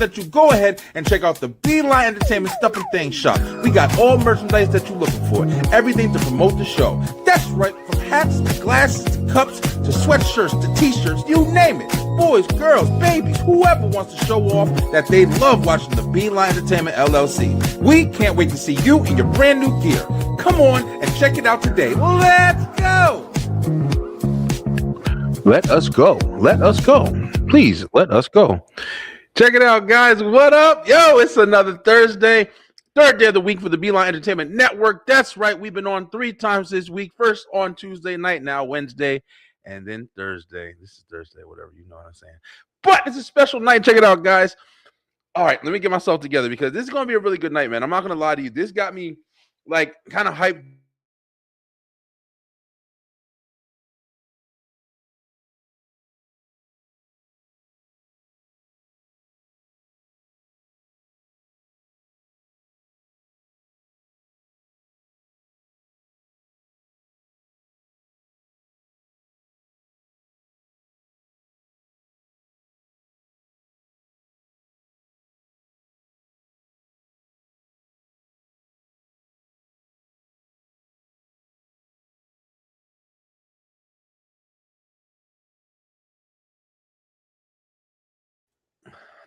that you go ahead and check out the B-Line Entertainment Stuff and Things shop. We got all merchandise that you're looking for, everything to promote the show. That's right, from hats to glasses to cups to sweatshirts to t-shirts, you name it. Boys, girls, babies, whoever wants to show off that they love watching the B-Line Entertainment LLC. We can't wait to see you in your brand new gear. Come on and check it out today. Let's go! Let us go. Let us go. Please, let us go. Check it out, guys. What up? Yo, it's another Thursday. Third day of the week for the B-Line Entertainment Network. That's right. We've been on 3 times this week. First on Tuesday night, now Wednesday, and then Thursday. This is Thursday, whatever, you know what I'm saying. But it's a special night. Check it out, guys. All right, let me get myself together because this is going to be a really good night, man. I'm not going to lie to you. This got me, like, kind of hyped.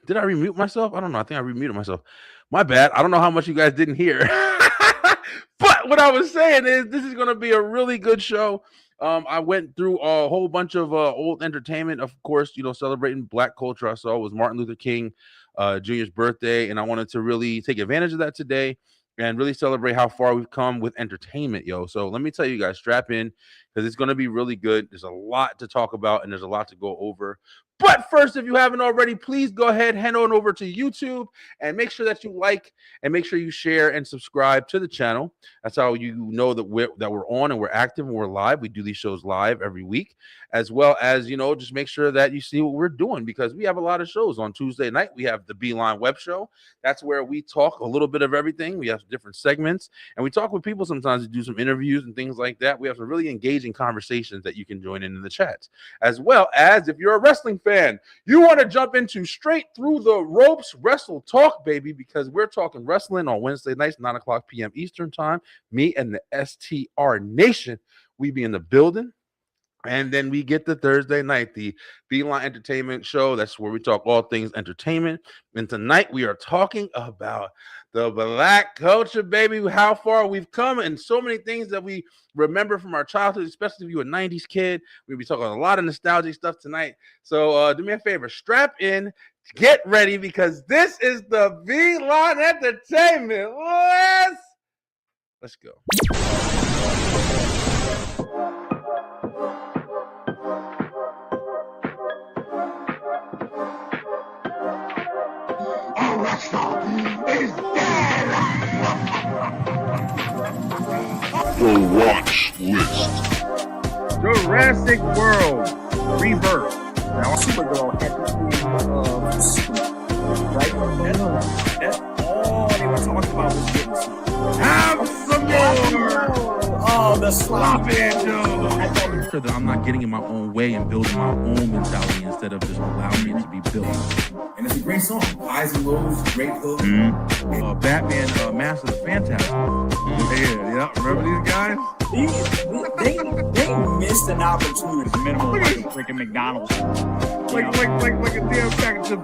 Did I remute myself? I don't know. I think I remuted myself. My bad. I don't know how much you guys didn't hear. But what I was saying is this is going to be a really good show. I went through a whole bunch of old entertainment, of course, you know, celebrating Black culture. I saw it was Martin Luther King Jr.'s birthday, and I wanted to really take advantage of that today and really celebrate how far we've come with entertainment, yo. So let me tell you guys, strap in because it's going to be really good. There's a lot to talk about and there's a lot to go over. But first, if you haven't already, please go ahead, head on over to YouTube and make sure that you like and make sure you share and subscribe to the channel. That's how you know that we're on and we're active and we're live. We do these shows live every week, as well as, you know, just make sure that you see what we're doing because we have a lot of shows. On Tuesday night, we have the B-Line Web Show. That's where we talk a little bit of everything. We have different segments and we talk with people sometimes to do some interviews and things like that. We have some really engaging conversations that you can join in the chats, as well as if you're a wrestling fan, you want to jump into Straight Through the Ropes Wrestle Talk, baby, because we're talking wrestling on Wednesday nights, 9 o'clock p.m. Eastern time. Me and the STR Nation, we be in the building. And then we get the Thursday night, the B-Line Entertainment Show. That's where we talk all things entertainment. And tonight we are talking about the Black culture, baby, how far we've come and so many things that we remember from our childhood, especially if you're a 90s kid. We'll be talking a lot of nostalgic stuff tonight. So do me a favor, strap in, get ready, because this is the B-Line Entertainment. Let's go. The Watch List. Jurassic World Rebirth. Now, Supergirl had to see, right? That's all they were talking about was getting some. Have some more. Oh, the sloppy. Sure that I'm not getting in my own way and building my own mentality instead of just allowing it to be built. And it's a great song. Highs and lows, great hook. Batman, Master of the Fantastic. Yeah, remember these guys? They missed an opportunity. Minimal like a freaking McDonald's. Like a damn package of.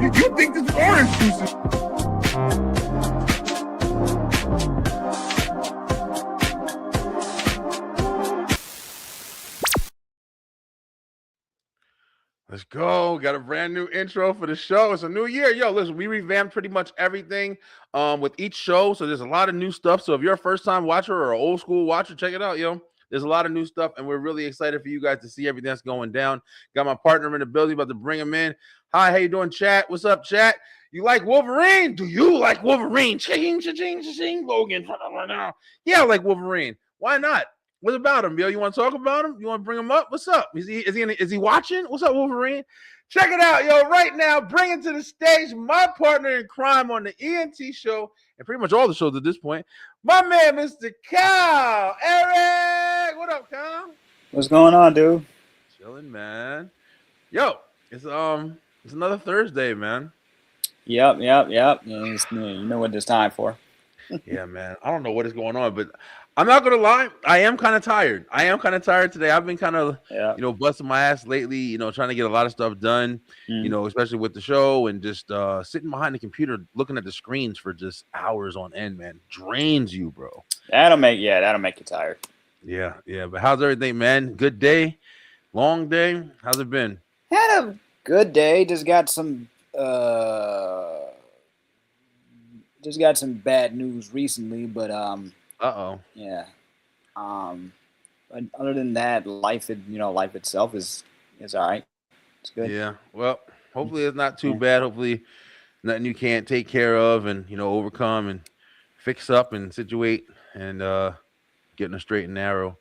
You think this orange juice is? Let's go. Got a brand new intro for the show. It's a new year. Yo, listen, we revamped pretty much everything with each show. So there's a lot of new stuff. So if you're a first-time watcher or an old school watcher, check it out, yo. There's a lot of new stuff, and we're really excited for you guys to see everything that's going down. Got my partner in the building, about to bring him in. Hi, how you doing, chat? What's up, chat? You like Wolverine? Do you like Wolverine? Ching, ching, ching, Logan. Yeah, I like Wolverine. Why not? What about him, yo? You want to talk about him? You want to bring him up? What's up? Is he watching? What's up, Wolverine? Check it out, yo. Right now, bringing to the stage my partner in crime on the ENT show and pretty much all the shows at this point, my man, Mr. Kyle. Eric, what up, Kyle? What's going on, dude? Chilling, man. Yo, it's another Thursday, man. Yep. You know what it's time for. Yeah, man. I don't know what is going on, but I'm not gonna lie. I am kind of tired. I am kind of tired today. I've been kind of, Yeah. busting my ass lately. Trying to get a lot of stuff done. Mm. Especially with the show and just sitting behind the computer looking at the screens for just hours on end. Man, drains you, bro. That'll make you tired. Yeah, yeah. But how's everything, man? Good day, long day. How's it been? Had a good day. Just got some bad news recently, but Uh-oh. yeah. But other than that, life itself is all right. It's good. Yeah. Well, hopefully it's not too bad. Hopefully nothing you can't take care of and overcome and fix up and situate and getting a straight and narrow.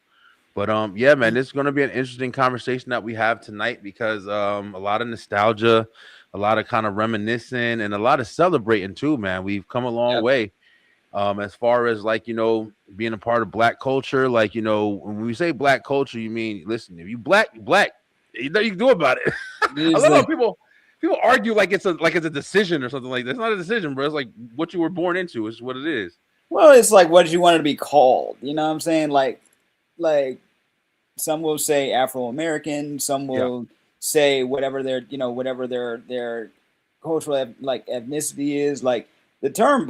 But yeah, man, this is gonna be an interesting conversation that we have tonight because a lot of nostalgia, a lot of kind of reminiscing, and a lot of celebrating too, man. We've come a long Yep. way. As far as like, being a part of black culture, like, when we say black culture, you mean listen, if you black, you black. You know you can do about it. I love how people argue like it's a decision or something like that. It's not a decision, bro. It's like what you were born into is what it is. Well, it's like what you wanted to be called. You know what I'm saying? Like some will say Afro American, some Yeah. will say whatever their cultural like ethnicity is. Like the term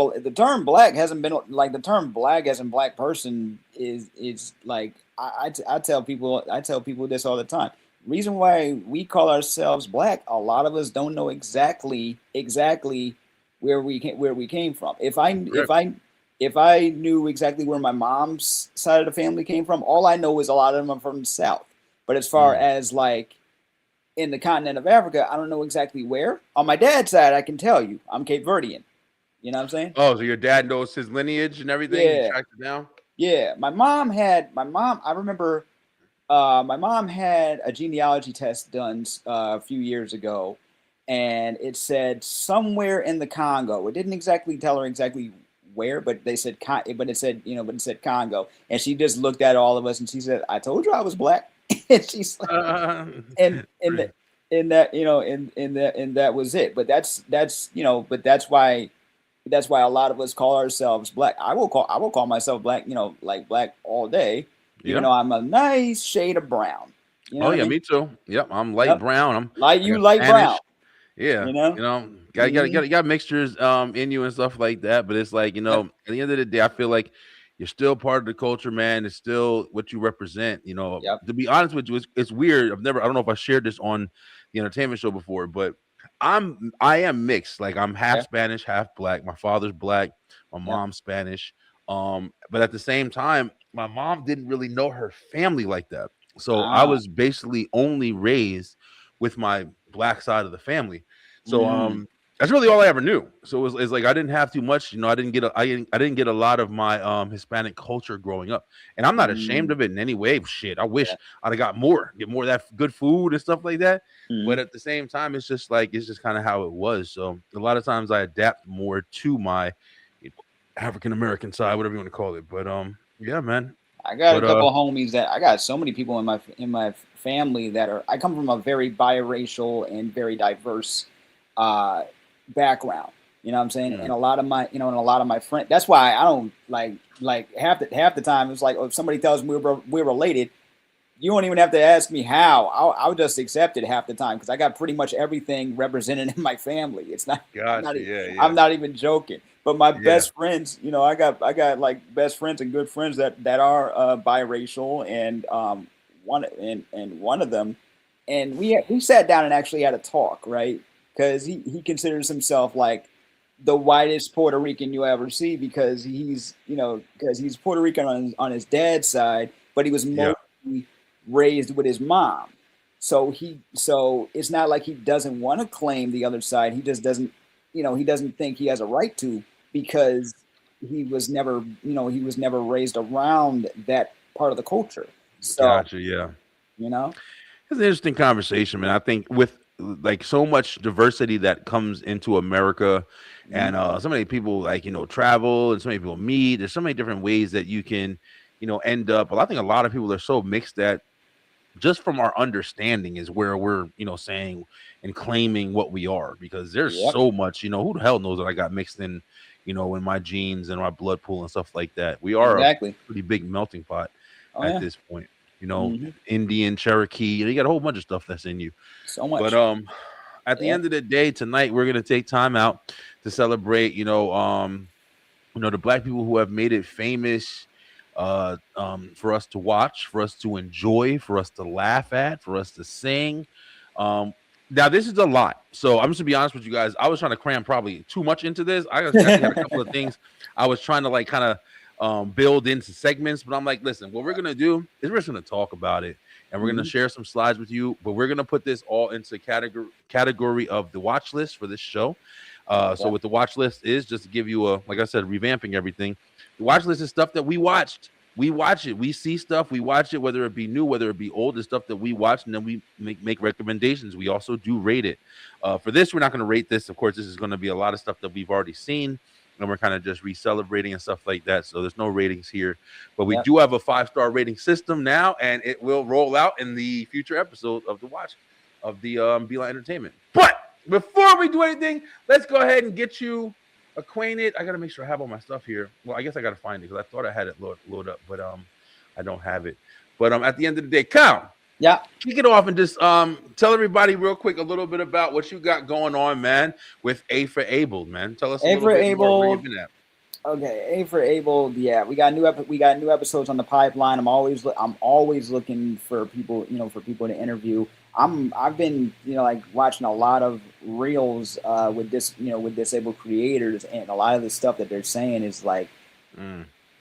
black hasn't been like the term black as in black person is like I tell people this all the time. Reason why we call ourselves black, a lot of us don't know exactly where we came from. If I knew exactly where my mom's side of the family came from, all I know is a lot of them are from the South. But as far as like in the continent of Africa, I don't know exactly where. On my dad's side, I can tell you, I'm Cape Verdean. You know what I'm saying? Oh, so your dad knows his lineage and everything? Yeah. He tracked it down? Yeah. I remember my mom had a genealogy test done a few years ago, and it said somewhere in the Congo. It didn't exactly tell her exactly where, but it said Congo, and she just looked at all of us and she said, "I told you I was black." And she's like, and that was it. But that's why a lot of us call ourselves black. I will call myself black, like black all day. Even though I'm a nice shade of brown. You know Oh what yeah, I mean? me too. Yep, I'm light brown. I'm Light Spanish. brown. Yeah, You know? got mixtures in you and stuff like that. But it's like Yep. at the end of the day, I feel like you're still part of the culture, man. It's still what you represent. Yep. To be honest with you, it's weird. I don't know if I shared this on the entertainment show before, but I am mixed. Like I'm half Spanish, half black. My father's black, my mom's Spanish. But at the same time, my mom didn't really know her family like that. So I was basically only raised with my black side of the family. So that's really all I ever knew. So it's like I didn't have too much, I didn't get a lot of my Hispanic culture growing up. And I'm not ashamed of it in any way. Shit, I wish I'd have got get more of that good food and stuff like that. But at the same time, it's just kind of how it was. So a lot of times I adapt more to my African American side, whatever you want to call it. But yeah, man. I got a couple of homies I got so many people in my family that I come from a very biracial and very diverse background. You know what I'm saying? And a lot of my friends. That's why I don't like half the time. It's like if somebody tells me we're related, you don't even have to ask me how. I'll just accept it half the time because I got pretty much everything represented in my family. It's not. I'm not even joking. But my best friends, I got like best friends and good friends that are biracial, and one of them, and we sat down and actually had a talk, right? Because he considers himself like the whitest Puerto Rican you ever see because he's Puerto Rican on his dad's side, but he was mostly raised with his mom. So it's not like he doesn't want to claim the other side. He just doesn't, he doesn't think he has a right to because he was never raised around that part of the culture. So, gotcha, yeah. It's an interesting conversation, man. I think with like so much diversity that comes into America and so many people travel and so many people meet, there's so many different ways that you can, end up. Well, I think a lot of people are so mixed that just from our understanding is where we're, saying and claiming what we are, because there's Yep. so much, who the hell knows that I got mixed in, in my genes and my blood pool and stuff like that. We are Exactly. a pretty big melting pot Oh at yeah. this point, Mhm. Indian, Cherokee, you got a whole bunch of stuff that's in you. So much. But at the Yeah. end of the day tonight, we're gonna take time out to celebrate, the black people who have made it famous, for us to watch, for us to enjoy, for us to laugh at, for us to sing. Now this is a lot, so I'm just gonna be honest with you guys. I was trying to cram probably too much into this. I actually had a couple of things I was trying to like kind of build into segments, but I'm like, listen, what we're gonna do is we're just gonna talk about it, and we're gonna share some slides with you, but we're gonna put this all into category of the watch list for this show. So what the watch list is, just to give you a, like I said, revamping everything. The watch list is stuff that we watched. We watch it. We see stuff. We watch it, whether it be new, whether it be old, it's stuff that we watch, and then we make recommendations. We also do rate it. For this, we're not going to rate this. Of course, this is going to be a lot of stuff that we've already seen, and we're kind of just re-celebrating and stuff like that. So there's no ratings here, but we do have a 5-star rating system now, and it will roll out in the future episode of the watch of the B-Line Entertainment. But before we do anything, let's go ahead and get you acquainted. I gotta make sure I have all my stuff here. Well, I guess I gotta find it because I thought I had it load up, but I don't have it. But at the end of the day, Kyle, kick it off and just tell everybody real quick a little bit about what you got going on, man, with A for Able, man. Tell us a little bit more where you've been at. Okay, A for Able. Yeah, we got new episodes on the pipeline. I'm always looking for people, for people to interview. I've been, like watching a lot of reels with disabled creators, and a lot of the stuff that they're saying is like,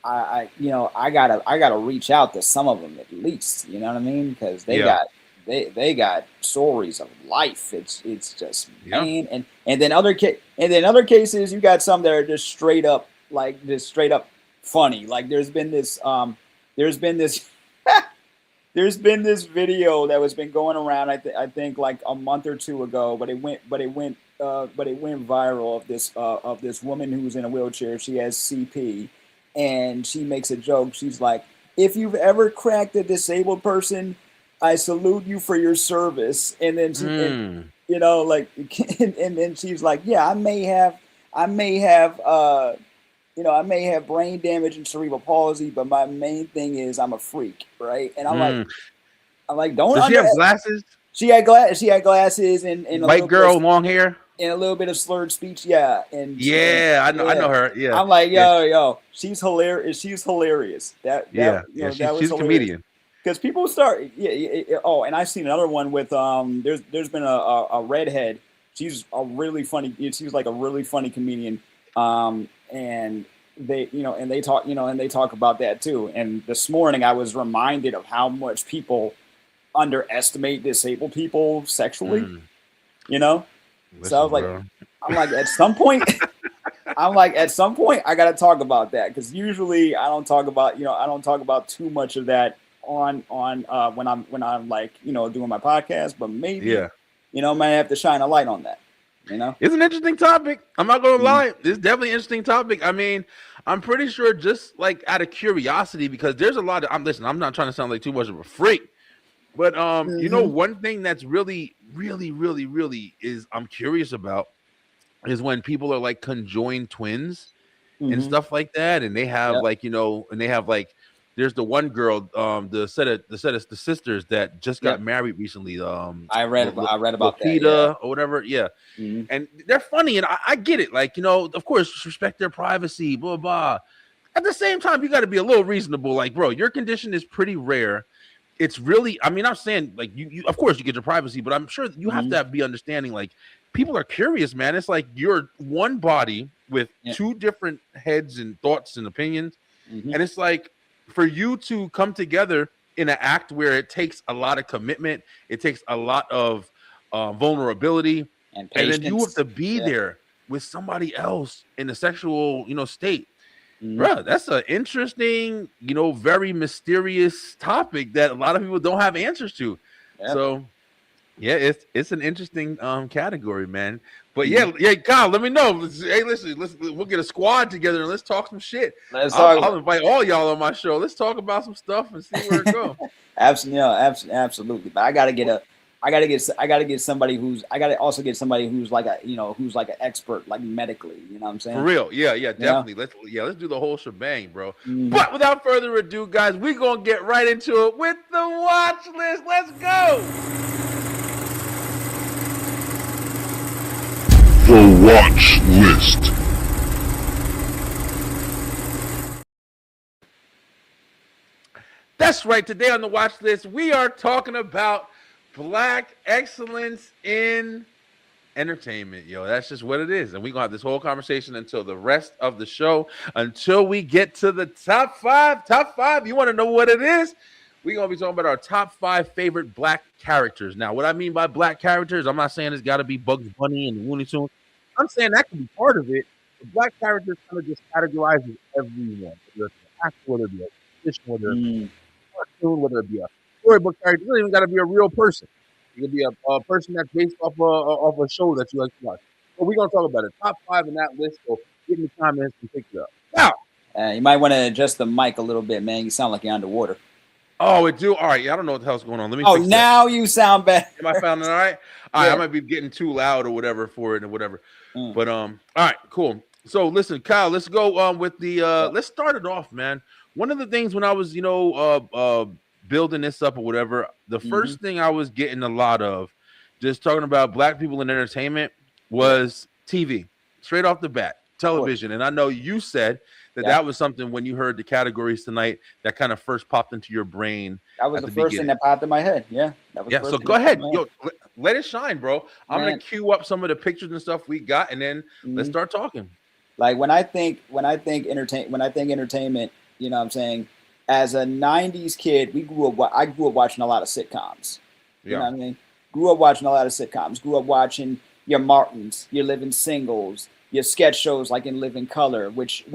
I gotta reach out to some of them at least, you know what I mean? Because they got stories of life. It's just man, and then other cases you got some that are just straight up funny. Like there's been this there's been this video that was been going around. I think like a month or two ago, but it went viral of this woman who's in a wheelchair. She has CP, and she makes a joke. She's like, "If you've ever cracked a disabled person, I salute you for your service." And then she, and then she's like, "Yeah, I may have." I may have brain damage and cerebral palsy, but my main thing is I'm a freak, right? And I'm like, don't. Does she have glasses? She had glasses and white girl, long hair, and a little bit of slurred speech. Yeah, I know her. Yeah, I'm like, yo, she's hilarious. She's hilarious. She's a comedian. Because people start, Oh, and I've seen another one with There's been a redhead. She's a really funny. She's like a really funny comedian. And they talk about that too. And this morning I was reminded of how much people underestimate disabled people sexually, Listen, so I was like, I'm like, at some point I got to talk about that. Cause usually I don't talk about too much of that on when I'm like, doing my podcast, but maybe, I might have to shine a light on that. It's an interesting topic. I'm not gonna lie. It's definitely an interesting topic. I mean, I'm pretty sure just like out of curiosity, because there's a lot of I'm not trying to sound like too much of a freak, but one thing that's really is I'm curious about is when people are like conjoined twins and stuff like that, and they have there's the one girl, the set of the sisters that just got married recently. I read about Lupita, that, or whatever. Yeah. And they're funny, and I get it. Like, of course, respect their privacy, blah, blah. At the same time, you got to be a little reasonable. Like, bro, your condition is pretty rare. It's really, I mean, I'm saying, like, you of course, you get your privacy, but I'm sure that you have to be understanding, like, people are curious, man. It's like you're one body with two different heads and thoughts and opinions. And it's like, for you to come together in an act where it takes a lot of commitment, it takes a lot of vulnerability, and then you have to be there with somebody else in a sexual, state. Bro, that's an interesting, very mysterious topic that a lot of people don't have answers to. So, it's an interesting category, man. But Kyle, let me know. Hey, listen, we'll get a squad together and let's talk some shit. I'll invite all y'all on my show. Let's talk about some stuff and see where it goes. Absolutely. But I gotta get somebody who's like an expert, like medically. You know what I'm For saying? real. Yeah, definitely. Let's do the whole shebang, bro. But without further ado, guys, we're gonna get right into it with the watch list. Let's go. The Watch List. That's right. Today on the watch list, we are talking about Black excellence in entertainment. Yo, that's just what it is. And we're going to have this whole conversation until the rest of the show, until we get to the top five. Top five. You want to know what it is? We're going to be talking about our top 5 favorite Black characters. Now, what I mean by Black characters, I'm not saying it's got to be Bugs Bunny and Looney Tunes. I'm saying that can be part of it. The Black characters kind of just categorizes everyone. Whether it's an actor, whether it be a musician, whether it's a cartoon, whether it be a storybook character, it doesn't even got to be a real person. It could be a person that's based off a show that you like to watch. So we're gonna talk about it. Top 5 in that list. So give me comments and pick it up. Now, you might want to adjust the mic a little bit, man. You sound like you're underwater. Oh, it do. All right. Yeah, I don't know what the hell's going on. Let me. Oh, now that. You sound better. Am I sounding all right? All right. I might be getting too loud or whatever for it or whatever. But all right, cool. So listen, Kyle, let's go with the let's start it off, man. One of the things when I was, building this up or whatever, the first thing I was getting a lot of, just talking about Black people in entertainment, was TV. Straight off the bat, television. And I know you said that was something when you heard the categories tonight that kind of first popped into your brain. That was the first thing that popped in my head. Yeah. That was so go ahead. Yo, let it shine, bro. I'm gonna cue up some of the pictures and stuff we got, and then let's start talking. Like when I think entertainment, you know what I'm saying? As a 90s kid, I grew up watching a lot of sitcoms. You know what I mean? Grew up watching a lot of sitcoms. Grew up watching your Martins, your Living Singles, your sketch shows like in Living Color, which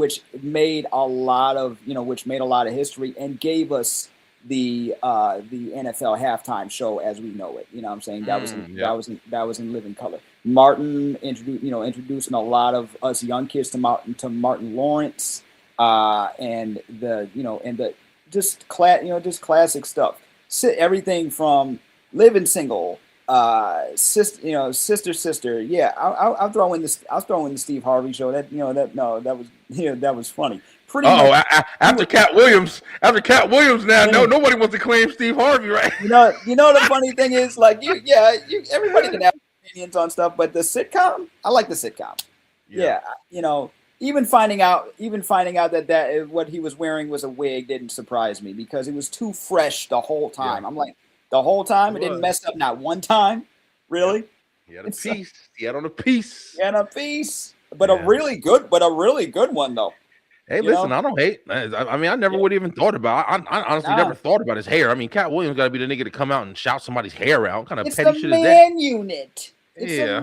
made a lot of history and gave us the NFL halftime show as we know it. You know what I'm saying? That was in Living Color. Martin introducing a lot of us young kids to Martin Lawrence, and just classic stuff. Everything from Living Single, sister. Yeah, I'll throw in the Steve Harvey show. That was funny. After Cat Williams, now nobody wants to claim Steve Harvey, right? You know the funny thing is, like, everybody can have opinions on stuff, but the sitcom, I like the sitcom. Yeah, even finding out that what he was wearing was a wig didn't surprise me because it was too fresh the whole time. I'm like, the whole time it didn't mess up not one time, really. He had a piece. He had on a piece. But a really good one though. Hey, listen, I don't hate. I mean, I never would even thought about. I honestly never thought about his hair. I mean, Cat Williams got to be the nigga to come out and shout somebody's hair out. What kind of petty shit is that? It's the man unit.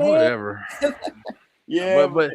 Whatever. but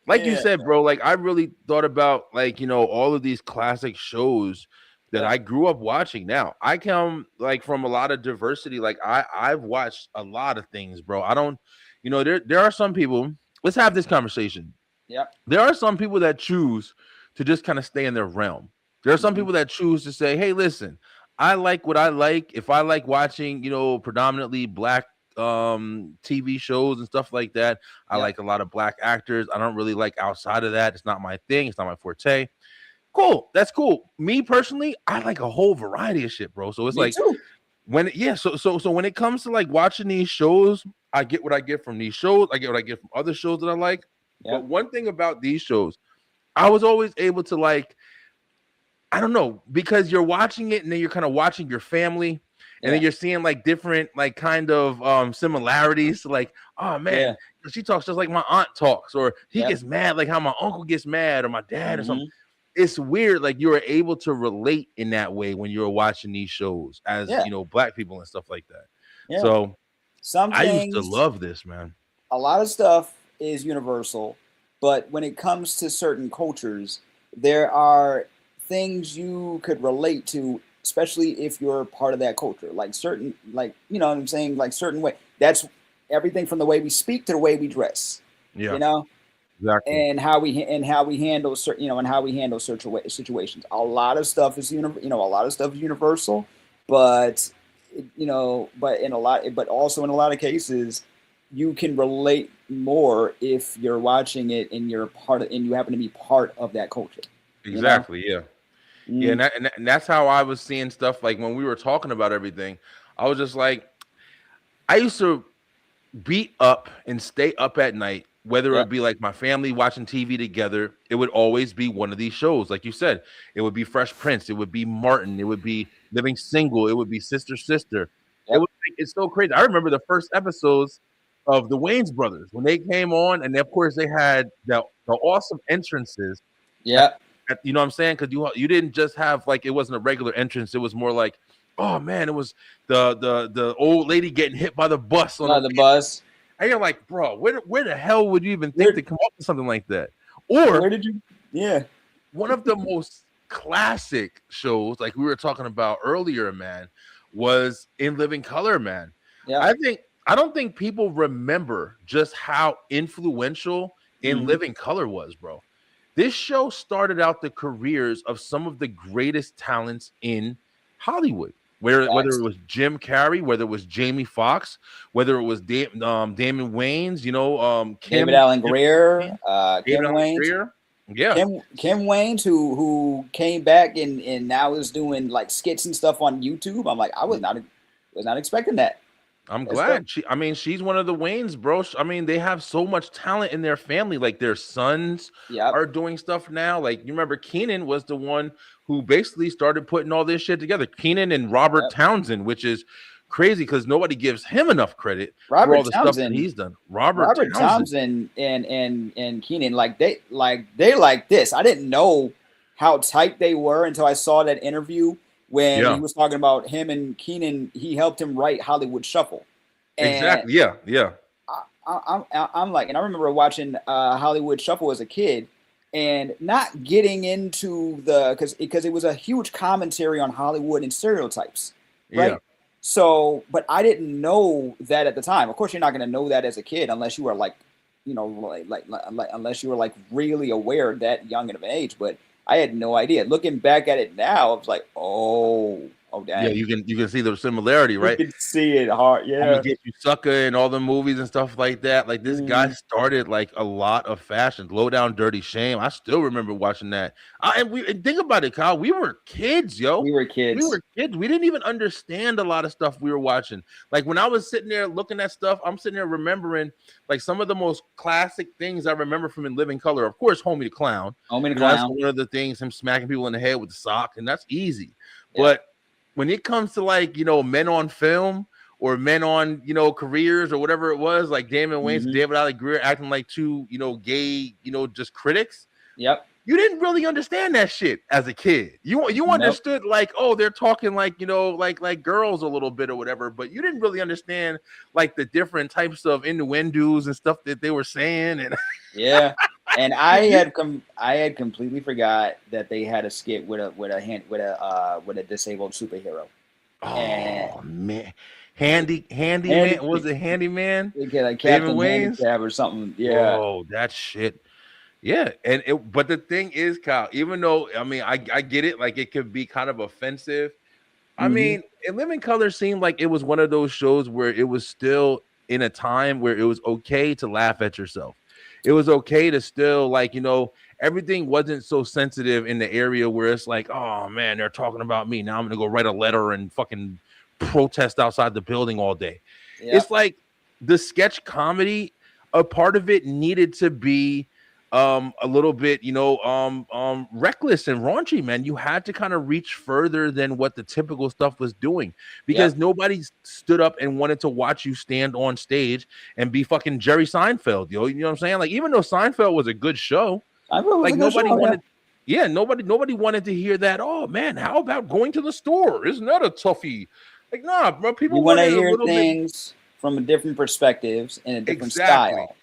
like you said, bro, like I really thought about all of these classic shows that I grew up watching. Now I come from a lot of diversity. Like I've watched a lot of things, bro. I don't, there are some people. Let's have this conversation. Yeah, there are some people that choose to just kind of stay in their realm. There are some people that choose to say, hey, listen, I like what I like. If I like watching, predominantly Black TV shows and stuff like that, I like a lot of Black actors. I don't really like outside of that. It's not my thing. It's not my forte. Cool. That's cool. Me personally, I like a whole variety of shit, bro. So it's so when it comes to like watching these shows, I get what I get from these shows. I get what I get from other shows that I like. But one thing about these shows, I was always able to I don't know, because you're watching it and then you're kind of watching your family and then you're seeing like different kind of similarities. Like, oh man, she talks just like my aunt talks, or he gets mad like how my uncle gets mad, or my dad or something. It's weird, like you were able to relate in that way when you were watching these shows as Black people and stuff like that. So I used to love this, man. A lot of stuff is universal, but when it comes to certain cultures, there are things you could relate to, especially if you're part of that culture. Like certain, what I'm saying, like certain way. That's everything from the way we speak to the way we dress. Exactly. And how we handle certain, and how we handle certain situations. A lot of stuff is universal, but but also in a lot of cases, you can relate more if you're watching it and you're part of, and you happen to be part of that culture. You know? Exactly. Yeah. Yeah, Mm, and that's how I was seeing stuff. Like when we were talking about everything, I was just like, I used to be up and stay up at night, whether yeah, it be like my family watching TV together. It would always be one of these shows. Like you said, it would be Fresh Prince, it would be Martin, it would be Living Single, it would be Sister Sister. It yep, was like, it's so crazy. I remember the first episodes of the Wayans brothers when they came on, and of course they had the awesome entrances. yeah. You know what I'm saying? Because you didn't just have like, it wasn't a regular entrance. It was more like, oh man, it was the old lady getting hit by the bus on the, The buzz. and you're like, bro, where the hell would you even think Where to come up with something like that? Or where did you? Yeah, one of the most classic shows, like we were talking about earlier, man, was In Living Color, man. yeah. I don't think people remember just how influential In Mhm. Living Color was, bro. This show started out the careers of some of the greatest talents in Hollywood. Whether it Facts. was Jim Carrey, whether it was Jamie Foxx, whether it was Damon Wayans, David Kim, Allen Greer, David Kim Allen Wayne, Greer. Yeah, Kim Wayne, who came back and now is doing like skits and stuff on YouTube. I'm like, I was not expecting that. I'm That's dope. glad. She's one of the Waynes, bro. I mean, they have so much talent in their family. Like their sons Yep, are doing stuff now. Like you remember, Keenan was the one who basically started putting all this shit together. Keenan and Robert yep. Townsend, which is crazy because nobody gives him enough credit for all Robert the stuff that Townsend, he's done. Robert Robert Townsend. Townsend, and Keenan, they like this. I didn't know how tight they were until I saw that interview when he Yeah, was talking about him and Keenan. He helped him write Hollywood Shuffle, and exactly. Yeah, yeah, I'm like, and I remember watching Hollywood Shuffle as a kid, and not getting into the because it was a huge commentary on Hollywood and stereotypes, yeah. right? So, but I didn't know that at the time. Of course, you're not going to know that as a kid unless you are like, unless you were like really aware that young of an age. But I had no idea. Looking back at it now, I was like, oh, Yeah, dang, you can see the similarity, you right? can see it hard, I'm gonna yeah. get you sucker and all the movies and stuff like that. Like this guy Mhm. started like a lot of fashion, low down dirty shame. I still remember watching that. And think about it, Kyle. We were kids, yo. We were We kids. were kids. We didn't even understand a lot of stuff we were watching. Like when I was sitting there looking at stuff, I'm sitting there remembering like some of the most classic things I remember from In Living Color. Of course, Homie the Clown. Homie the That's Clown. one of the things, him smacking people in the head with the sock, and that's easy. Yeah. But when it comes to like, men on film or men on, careers or whatever it was, like Damon Wayans and Hmm. David Allen Greer acting like two, gay, just critics. Yep. You didn't really understand that shit as a kid. You Nope. understood like, oh, they're talking like, like girls a little bit or whatever, but you didn't really understand like the different types of innuendos and stuff that they were saying. And Yeah. And I you, had completely forgot that they had a skit with a disabled superhero. And oh man, handyman, Handy, was it handyman? like David Captain Wayans. Handicap or something. Yeah. Oh, that shit. Yeah, but the thing is, Kyle, even though I mean I get it, like it could be kind of offensive. I Hmm. mean, In Living Color seemed like it was one of those shows where it was still in a time where it was okay to laugh at yourself. It was okay to still like, everything wasn't so sensitive in the area where it's like, oh man, they're talking about me. Now I'm gonna go write a letter and fucking protest outside the building all day. Yeah. It's like the sketch comedy, a part of it needed to be a little bit, reckless and raunchy, man. You had to kind of reach further than what the typical stuff was doing because Yep. nobody stood up and wanted to watch you stand on stage and be fucking Jerry Seinfeld, yo. You know what I'm saying? Like, even though Seinfeld was a good show, I thought it was like a good nobody show. Yeah. wanted, yeah, nobody wanted to hear that. Oh man, how about going to the store? Isn't that a toughie? Like, nah, bro, You people want to wanted a hear little bit. things from a different perspectives in a different Exactly. style.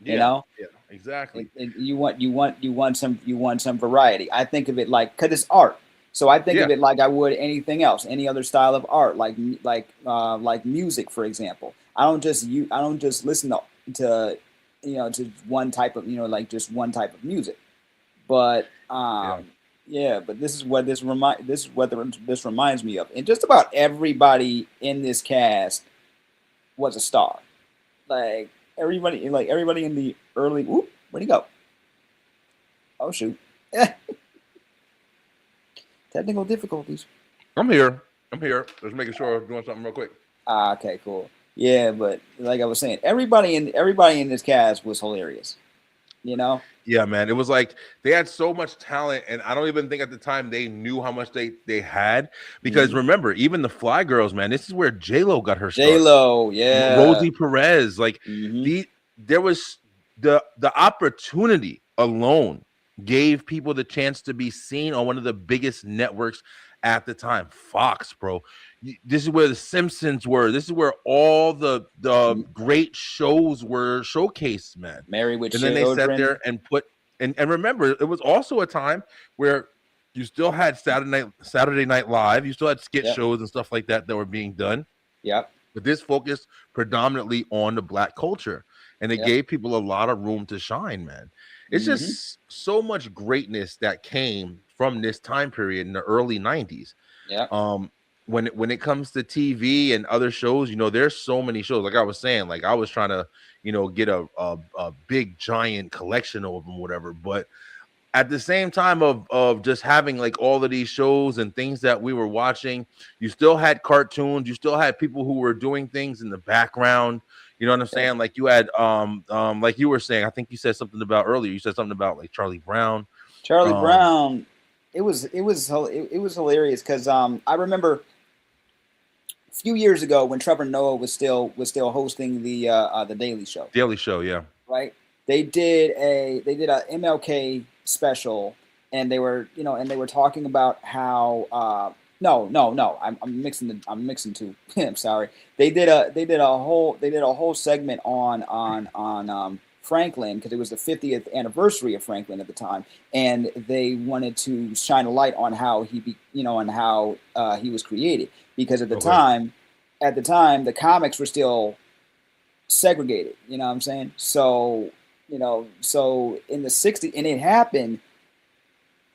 You Yeah, know, yeah, exactly. you want some variety. I think of it like because it's art. So I think Yeah, of it like I would anything else, any other style of art, like music, for example. I don't just listen to to one type of like just one type of music, but yeah. Yeah, but this is what this reminds me of. And just about everybody in this cast was a star. Like everybody in the early. Whoop, where'd he go? Oh shoot! Technical difficulties. I'm here. Just making sure I'm doing something real quick. Okay, cool. Yeah, but like I was saying, everybody in this cast was hilarious. You know? Yeah, man. It was like they had so much talent, and I don't even think at the time they knew how much they had. Because remember, even the Fly Girls, man, this is where J-Lo got her start. J-Lo, yeah. Rosie Perez, like there was the opportunity alone gave people the chance to be seen on one of the biggest networks at the time, Fox, bro. This is where the Simpsons were. This is where all the great shows were showcased, man. Married with and then they sat there and put and remember, it was also a time where you still had Saturday Night Live, you still had skit shows and stuff like that were being done. Yep. But this focused predominantly on the Black culture, and it gave people a lot of room to shine, man. It's just so much greatness that came from this time period in the early 90s. Yeah. When it comes to TV and other shows, you know, there's so many shows. Like I was saying, like I was trying to, you know, get a big giant collection of them, whatever. But at the same time of just having like all of these shows and things that we were watching, you still had cartoons, you still had people who were doing things in the background. You know what I'm saying? Like you had like you were saying, I think you said something about earlier. You said something about like Charlie Brown. Charlie Brown. It was hilarious because I remember a few years ago when Trevor Noah was still hosting the Daily Show. Daily Show, yeah. Right. They did a MLK special, and they were talking about how I'm mixing two. I'm sorry. They did a whole segment on Franklin, because it was the 50th anniversary of Franklin at the time, and they wanted to shine a light on how he was created, because at the time the comics were still segregated. You know what I'm saying? So in the 60s, and it happened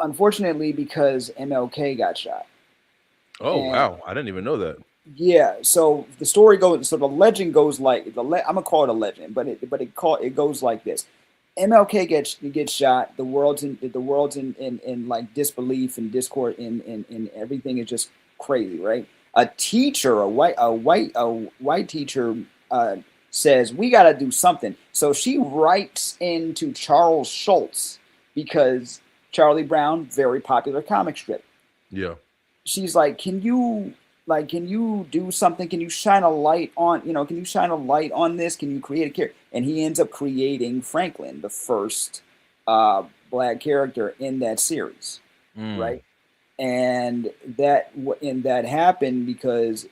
unfortunately because MLK got shot. Oh, wow. I didn't even know that. Yeah. So the story goes, so the legend goes like, I'm going to call it a legend, but it goes like this. MLK gets shot. The world's in like disbelief and discord, and everything is just crazy, right? A teacher, a white teacher, says, we got to do something. So she writes into Charles Schulz, because Charlie Brown, very popular comic strip. Yeah. She's like, can you do something? Can you shine a light on, this? Can you create a character? And he ends up creating Franklin, the first Black character in that series, right? And that happened because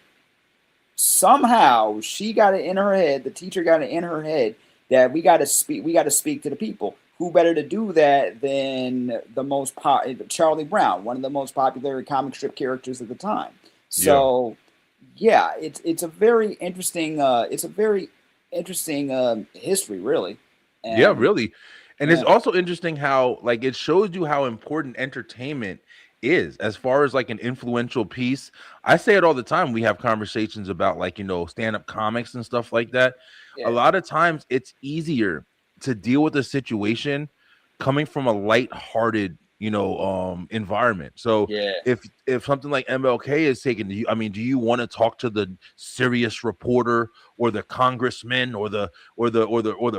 somehow she got it in her head, the teacher got it in her head, that we got to speak to the people. Who better to do that than Charlie Brown, one of the most popular comic strip characters at the time. So, yeah, it's a very interesting history, really. And, yeah, really. And it's also interesting how, like, it shows you how important entertainment is as far as like an influential piece. I say it all the time. We have conversations about, like, stand-up comics and stuff like that. A lot of times it's easier to deal with a situation coming from a light-hearted, environment. So if something like MLK is taken, do you want to talk to the serious reporter or the congressman or the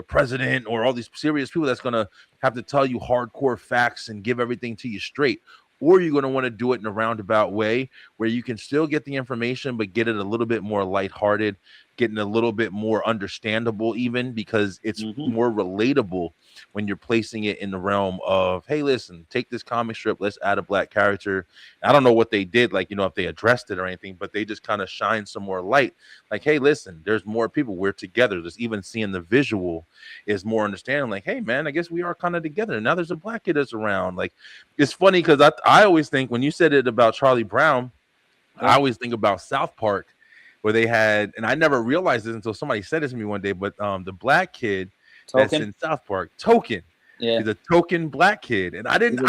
president or all these serious people that's going to have to tell you hardcore facts and give everything to you straight? Or you're going to want to do it in a roundabout way where you can still get the information, but get it a little bit more lighthearted, getting a little bit more understandable, even because it's more relatable when you're placing it in the realm of, hey, listen, take this comic strip, let's add a Black character. I don't know what they did, like, if they addressed it or anything, but they just kind of shine some more light. Like, hey, listen, there's more people. We're together. Just even seeing the visual is more understanding. Like, hey, man, I guess we are kind of together. Now there's a Black kid that's around. Like, it's funny because I always think when you said it about Charlie Brown, I always think about South Park, where they had, and I never realized this until somebody said this to me one day, but the Black kid that's in South Park, Token. Yeah. He's a token black kid, and I didn't.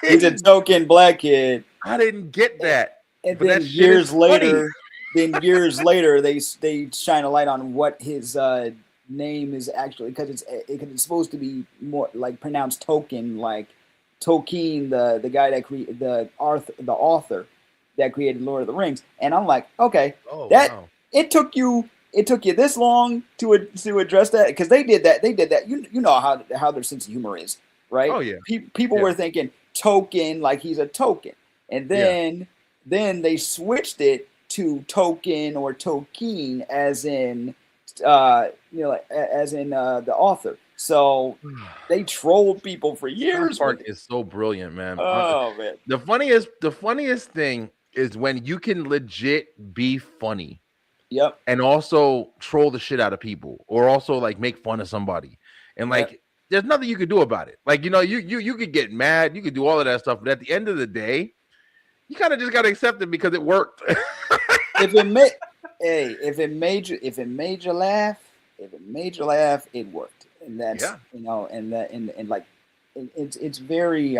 He's a token black kid. I didn't get that. And but then that shit is funny. years later, they shine a light on what his name is actually, because it's supposed to be more like pronounced token, like Tolkien, the guy that created the author that created Lord of the Rings. And I'm like, okay, wow. It took you this long to address that, because they did that. You know how their sense of humor is, right? Oh yeah. People were thinking token, like he's a token, and then they switched it to token or Tolkien, as in the author. So they trolled people for years. That part is so brilliant, man. Oh man. The funniest thing is when you can legit be funny. Yep. And also troll the shit out of people, or also like make fun of somebody. And like there's nothing you could do about it. Like, you could get mad, you could do all of that stuff, but at the end of the day, you kind of just gotta accept it because it worked. if it made you laugh, it worked. And that's it's very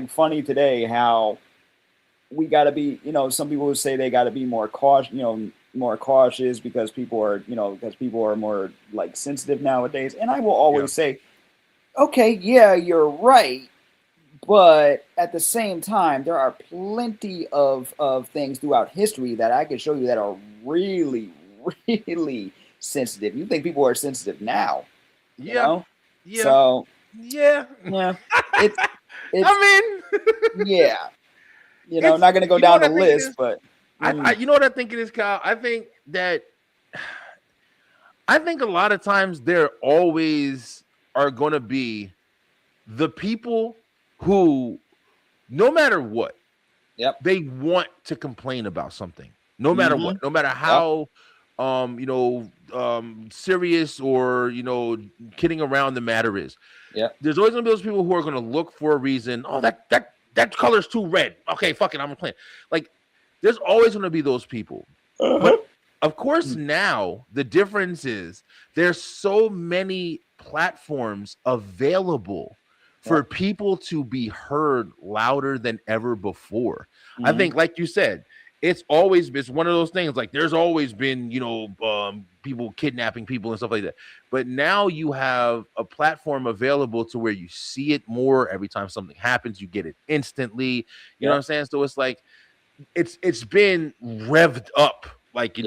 funny today how we got to be, some people would say they got to be more cautious because people are more like sensitive nowadays. And I will always say, okay, yeah, you're right. But at the same time, there are plenty of things throughout history that I can show you that are really, really sensitive. You think people are sensitive now? Yeah. You know? Yeah. So yeah. It's I mean, yeah. Not going to go down the list, but you know what I think it is, Kyle? I think a lot of times there always are going to be the people who, no matter what, they want to complain about something, no matter what, no matter how, serious or, kidding around the matter is. Yeah. There's always going to be those people who are going to look for a reason. Oh, that color's too red. Okay, fuck it, I'm playing. Like, there's always going to be those people. But of course, now the difference is there's so many platforms available for people to be heard louder than ever before. I think, like you said, it's one of those things. Like, there's always been, people kidnapping people and stuff like that. But now you have a platform available to where you see it more. Every time something happens, you get it instantly. You know what I'm saying? So it's like, it's been revved up, like,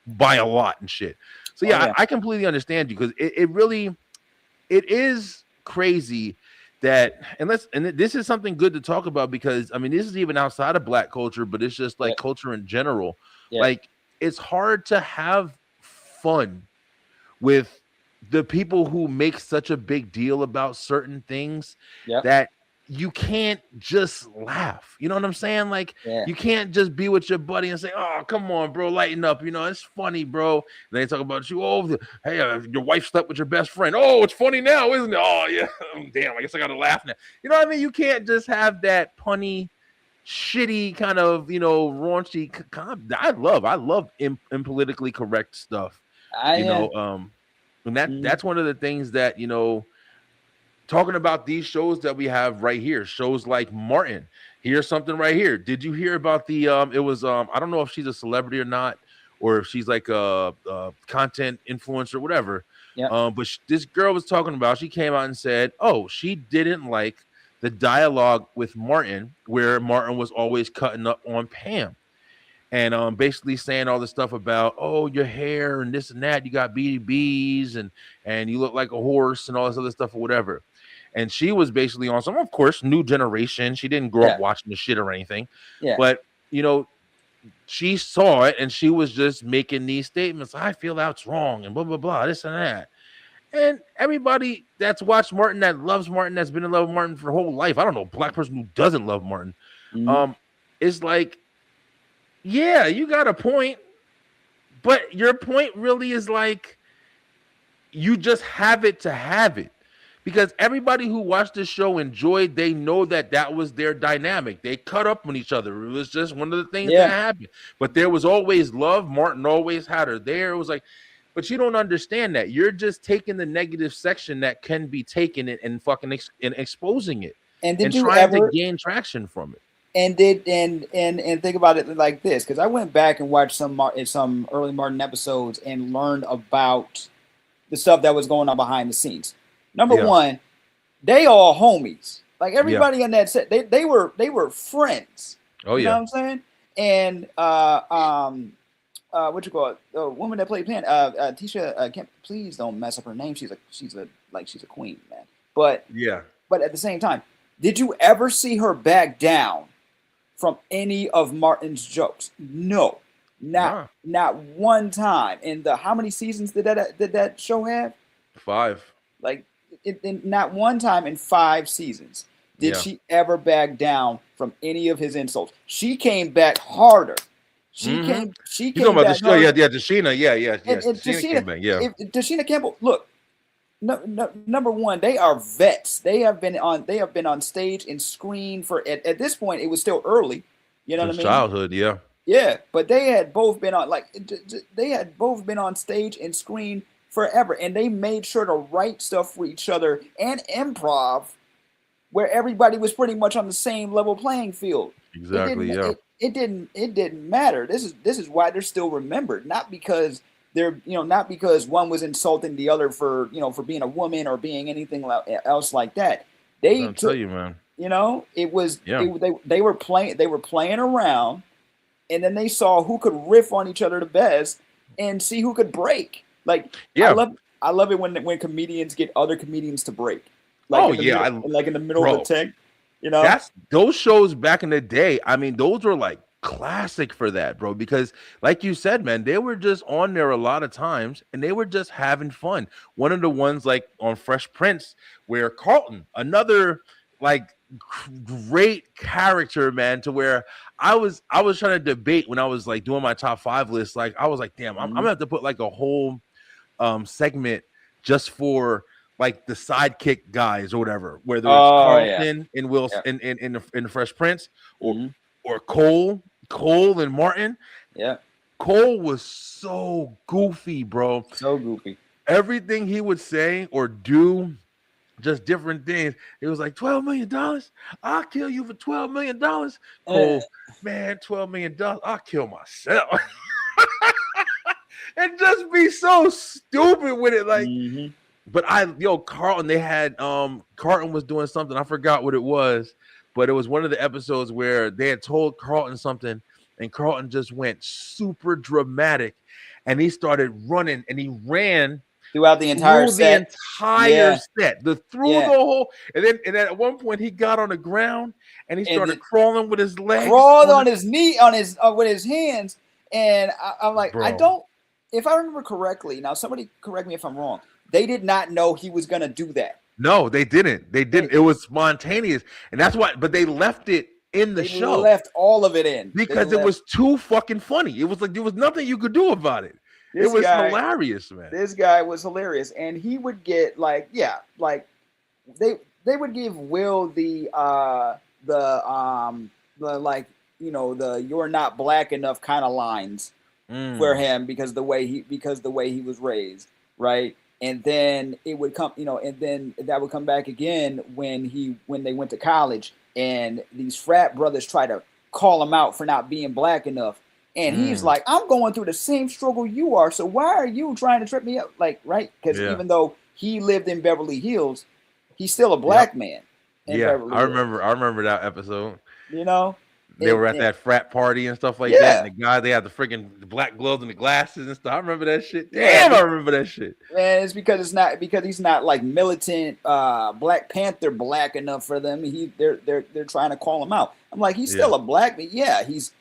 by a lot and shit. So I completely understand you, because it is crazy that, and this is something good to talk about, because I mean, this is even outside of Black culture, but it's just like culture in general. Like, it's hard to have fun with the people who make such a big deal about certain things that you can't just laugh. You know what I'm saying? Like, you can't just be with your buddy and say, "Oh, come on, bro, lighten up. It's funny, bro." And they talk about you. Oh, hey, your wife slept with your best friend. Oh, it's funny now, isn't it? Oh, yeah. Damn, I guess I got to laugh now. You know what I mean? You can't just have that punny, shitty kind of, raunchy. I love impolitically correct stuff. And that's one of the things that, talking about these shows that we have right here, shows like Martin. Here's something right here. Did you hear about the it was I don't know if she's a celebrity or not, or if she's like a content influencer or whatever. But this girl was talking about, she came out and said, oh, she didn't like the dialogue with Martin, where Martin was always cutting up on Pam. And basically saying all this stuff about, oh, your hair and this and that, you got BBs and you look like a horse and all this other stuff or whatever. And she was basically on some, of course, new generation. She didn't grow up watching the shit or anything. But, she saw it and she was just making these statements. I feel that's wrong and blah, blah, blah, this and that. And everybody that's watched Martin, that loves Martin, that's been in love with Martin for her whole life. I don't know, Black person who doesn't love Martin. It's like, yeah, you got a point, but your point really is like, you just have it to have it, because everybody who watched this show enjoyed. They know that was their dynamic. They cut up on each other. It was just one of the things that happened. But there was always love. Martin always had her there. It was like, but you don't understand that. You're just taking the negative section that can be taken and fucking and exposing it And did and you trying ever to gain traction from it. and think about it like this? Because I went back and watched some early Martin episodes and learned about the stuff that was going on behind the scenes. Number one, they all homies. Like everybody on that set, they were friends. Oh you know what I'm saying? And what you call it? The woman that played Pan, Tisha. Please don't mess up her name. She's a queen, man. But at the same time, did you ever see her back down from any of Martin's jokes? No, not one time. And how many seasons did that show have? 5. Like, not one time in 5 seasons did she ever back down from any of his insults. She came back harder. She came. She came back harder. Dashina. And Dashina came back. Dashina Campbell. Look, number one, they are vets. They have been on stage and screen for at this point. It was still early. You know what I mean? Childhood, yeah. But they had both been on stage and screen forever, and they made sure to write stuff for each other and improv, where everybody was pretty much on the same level playing field. Exactly. It didn't matter. This is why they're still remembered, not because not because one was insulting the other for being a woman or being anything else like that. I'll tell you, man. It was they were playing around, and then they saw who could riff on each other the best and see who could break. Like, I love it when comedians get other comedians to break. Like in the middle of the tank. That's those shows back in the day. I mean, those were like classic for that, bro, because like you said, man, they were just on there a lot of times and they were just having fun. One of the ones like on Fresh Prince where Carlton, another like great character, man, to where I was trying to debate when I was like doing my top 5 list. Like I was like, damn, I'm gonna have to put like a whole segment just for like the sidekick guys or whatever, whether it's Carlton and Will in the Fresh Prince or Cole and Martin. Yeah. Cole was so goofy, bro. So goofy. Everything he would say or do, just different things. It was like $12 million. I'll kill you for $12 million. Cole, man, $12 million. I'll kill myself. And just be so stupid with it. Like, but Carlton, they had Carlton was doing something. I forgot what it was, but it was one of the episodes where they had told Carlton something, and Carlton just went super dramatic, and he started running, and he ran throughout the entire set. The whole, and then at one point he got on the ground and he started crawling with his legs, crawled on his knee, with his hands, and I'm like, bro. If I remember correctly, now somebody correct me if I'm wrong. They did not know he was gonna do that. No, they didn't. It was spontaneous, and that's why. But they left it in the show. They left all of it in because it was too fucking funny. It was like there was nothing you could do about it. It was hilarious, man. This guy was hilarious, and he would get they would give Will the you're not black enough kind of lines for him because the way he was raised, right? And then it would come, and then that would come back again when they went to college, and these frat brothers try to call him out for not being black enough. And he's like, I'm going through the same struggle you are. So why are you trying to trip me up? Like, right? Because even though he lived in Beverly Hills, he's still a black man. Beverly Hills. I remember that episode. They were at that frat party and stuff like that. And the guy, they had the freaking black gloves and the glasses and stuff. I remember that shit. Damn, I remember that shit. Man, it's because he's not like militant Black Panther black enough for them. They're trying to call him out. I'm like, he's still a black man. Yeah, he's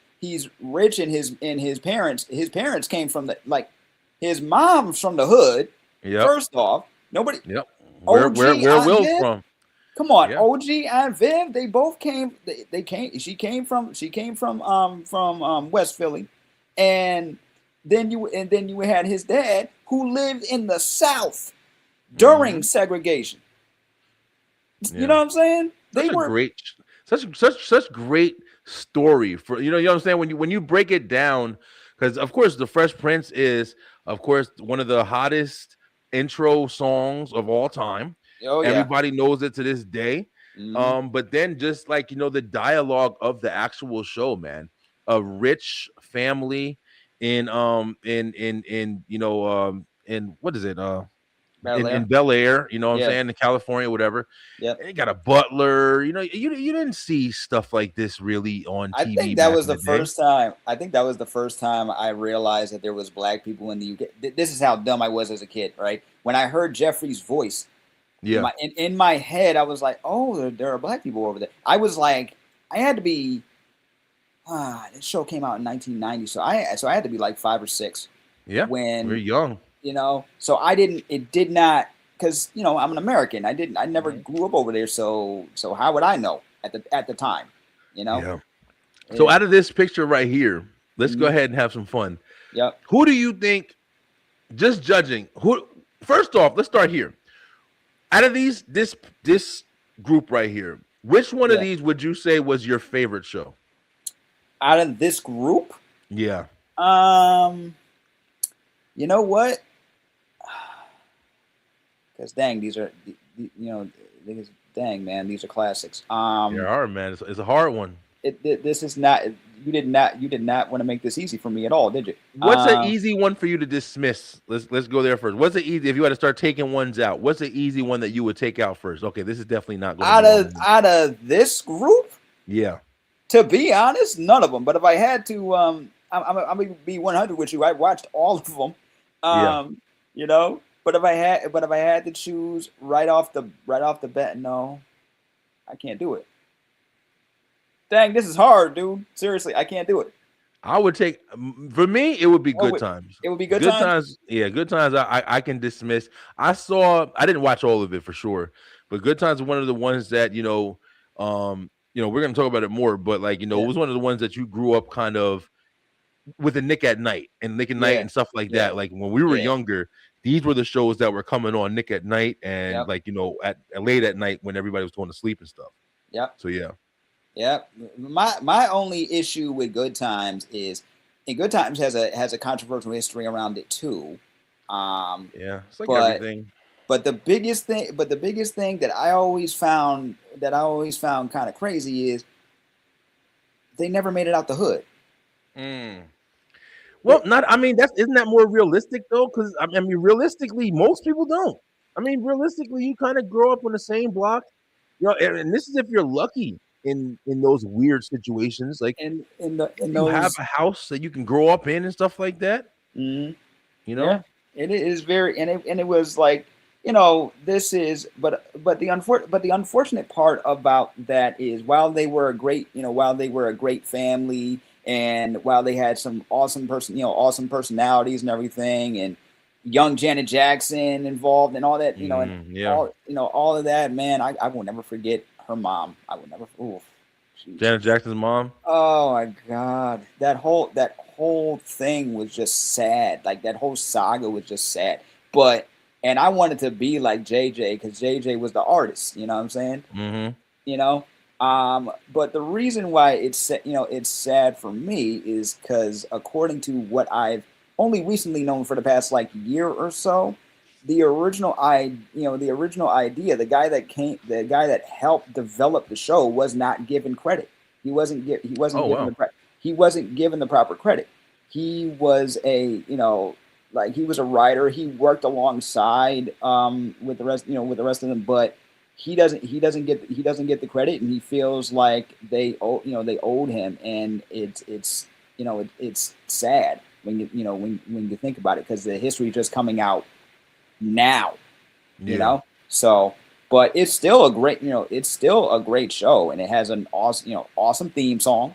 rich and his parents came from his mom's from the hood. First off, nobody. Where Will's from? Come on, OG and Viv, they both came. She came from West Philly, and then you had his dad who lived in the South during segregation. You know what I'm saying? Such great story for you know what I'm saying when you break it down, because of course the Fresh Prince is Of course, one of the hottest intro songs of all time. Oh yeah. Everybody knows it to this day. Mhm. But then just like the dialogue of the actual show, man, a rich family in what is it? Bel In Air. Bel Air, you know what I'm Yeah. saying, in California, whatever. Yep. And you got a butler, you didn't see stuff like this really on I TV think that back was in the the day. first time. I think that was the first time I realized that there was black people in the UK. This is how dumb I was as a kid, right? When I heard Jeffrey's voice, Yeah. in my head, I was like, "Oh, there are black people over there." I was like, I had to be. This show came out in 1990, so I had to be like 5 or 6 Yeah. We're when young. So I didn't. It did not because I'm an American. I didn't. I never Mhm. grew up over there, so how would I know at the time? You know. Yeah. So It, out of this picture right here, let's go mhm. ahead and have some fun. Yep. Who do you think, just judging, who first off, let's start here. Out of this group right here, which one of Yeah. these would you say was your favorite show? Out of this group, Yeah. you know what? Because dang, these are dang man, these are classics. There are, man. It's a hard one. This is not. You did not want to make this easy for me at all, did you? What's an easy one for you to dismiss? Let's go there first. What's the easy if you had to start taking ones out? What's the easy one that you would take out first? Okay, this is definitely not going to be on the list. Out of this group, Yeah. to be honest, none of them. But if I had to, I'm gonna be 100 with you. I watched all of them. Yeah. But if I had to choose right off the bat, no, I can't do it. Dang, this is hard, dude. Seriously, I can't do it. I would take, for me, it would be Good Times. It would be Good Times? Yeah, Good Times. I can dismiss. I didn't watch all of it for sure, but Good Times is one of the ones that we're gonna talk about it more. But like it was one of the ones that you grew up kind of with a Nick at Night and Nick at Night and stuff like that. Like when we were younger, these were the shows that were coming on Nick at Night and at late at night when everybody was going to sleep and stuff. Yep. So yeah. Yeah, my only issue with Good Times is, Good Times has a controversial history around it too. It's like everything. But the biggest thing that I always found kind of crazy is they never made it out the hood. Well, isn't that more realistic though? Because I mean, realistically, most people don't. I mean, realistically, you kind of grow up on the same block, and this is if you're lucky. In those weird situations, like you have a house that you can grow up in and stuff like that. Mm-hmm. Yeah, it is very, and it was like, this is, but the unfortunate part about that is while they were a great family, and while they had some awesome personalities and everything, and young Janet Jackson involved and all that, all of that, man, I will never forget her mom. I would never. Ooh, Janet Jackson's mom. Oh my God, that whole thing was just sad. Like that whole saga was just sad. And I wanted to be like JJ because JJ was the artist. You know what I'm saying? Mm-hmm. But the reason why it's sad for me is because according to what I've only recently known for the past like year or so, the original idea, the guy that helped develop the show was not given credit. He wasn't given the proper credit. He was he was a writer. He worked alongside with the rest of them, but he doesn't get the credit, and he feels like they owed him, and it's sad when you think about it, because the history is just coming out now, so, but it's still a great show, and it has an awesome theme song.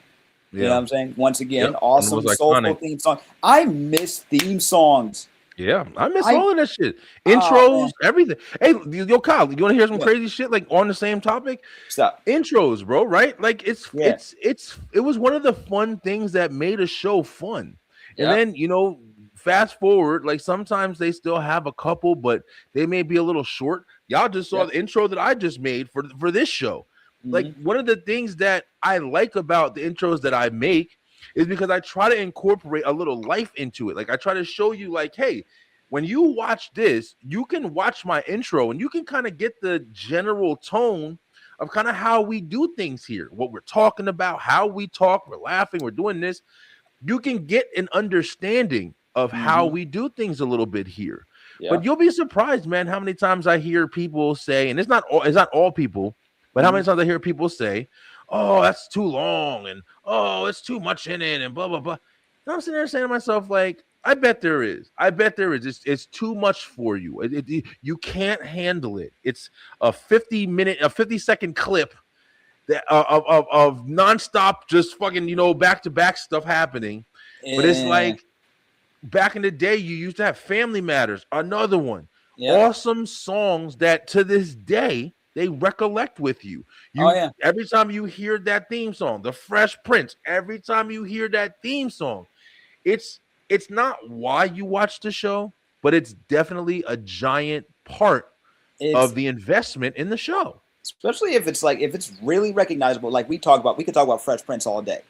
You know what I'm saying? Once again, awesome soulful theme song. I miss theme songs. Yeah, I miss all of that shit. Intros, everything. Hey, yo, Kyle, you want to hear some crazy shit like on the same topic? Stop. Intros, bro. Right? Like it was one of the fun things that made a show fun. And then fast forward, like sometimes they still have a couple, but they may be a little short. Y'all just saw the intro that I just made for this show. Mm-hmm. Like one of the things that I like about the intros that I make is because I try to incorporate a little life into it. Like I try to show you, like, hey, when you watch this, you can watch my intro and you can kind of get the general tone of kind of how we do things here, what we're talking about, how we talk, we're laughing, we're doing this. You can get an understanding of how we do things a little bit here. Yeah. But you'll be surprised, man, how many times I hear people say, and it's not all people, but how many times I hear people say, oh, that's too long, and oh, it's too much in it, and blah, blah, blah. And I'm sitting there saying to myself, like, I bet there is. It's too much for you. You can't handle it. It's a 50-second clip that of nonstop, just fucking, back-to-back stuff happening. But it's like, back in the day, you used to have Family Matters, another one. Awesome songs that to this day they recollect with you. Every time you hear that theme song, The Fresh Prince, every time you hear that theme song, it's not why you watch the show, but it's definitely a giant part of the investment in the show. Especially if it's really recognizable. Like we could talk about Fresh Prince all day.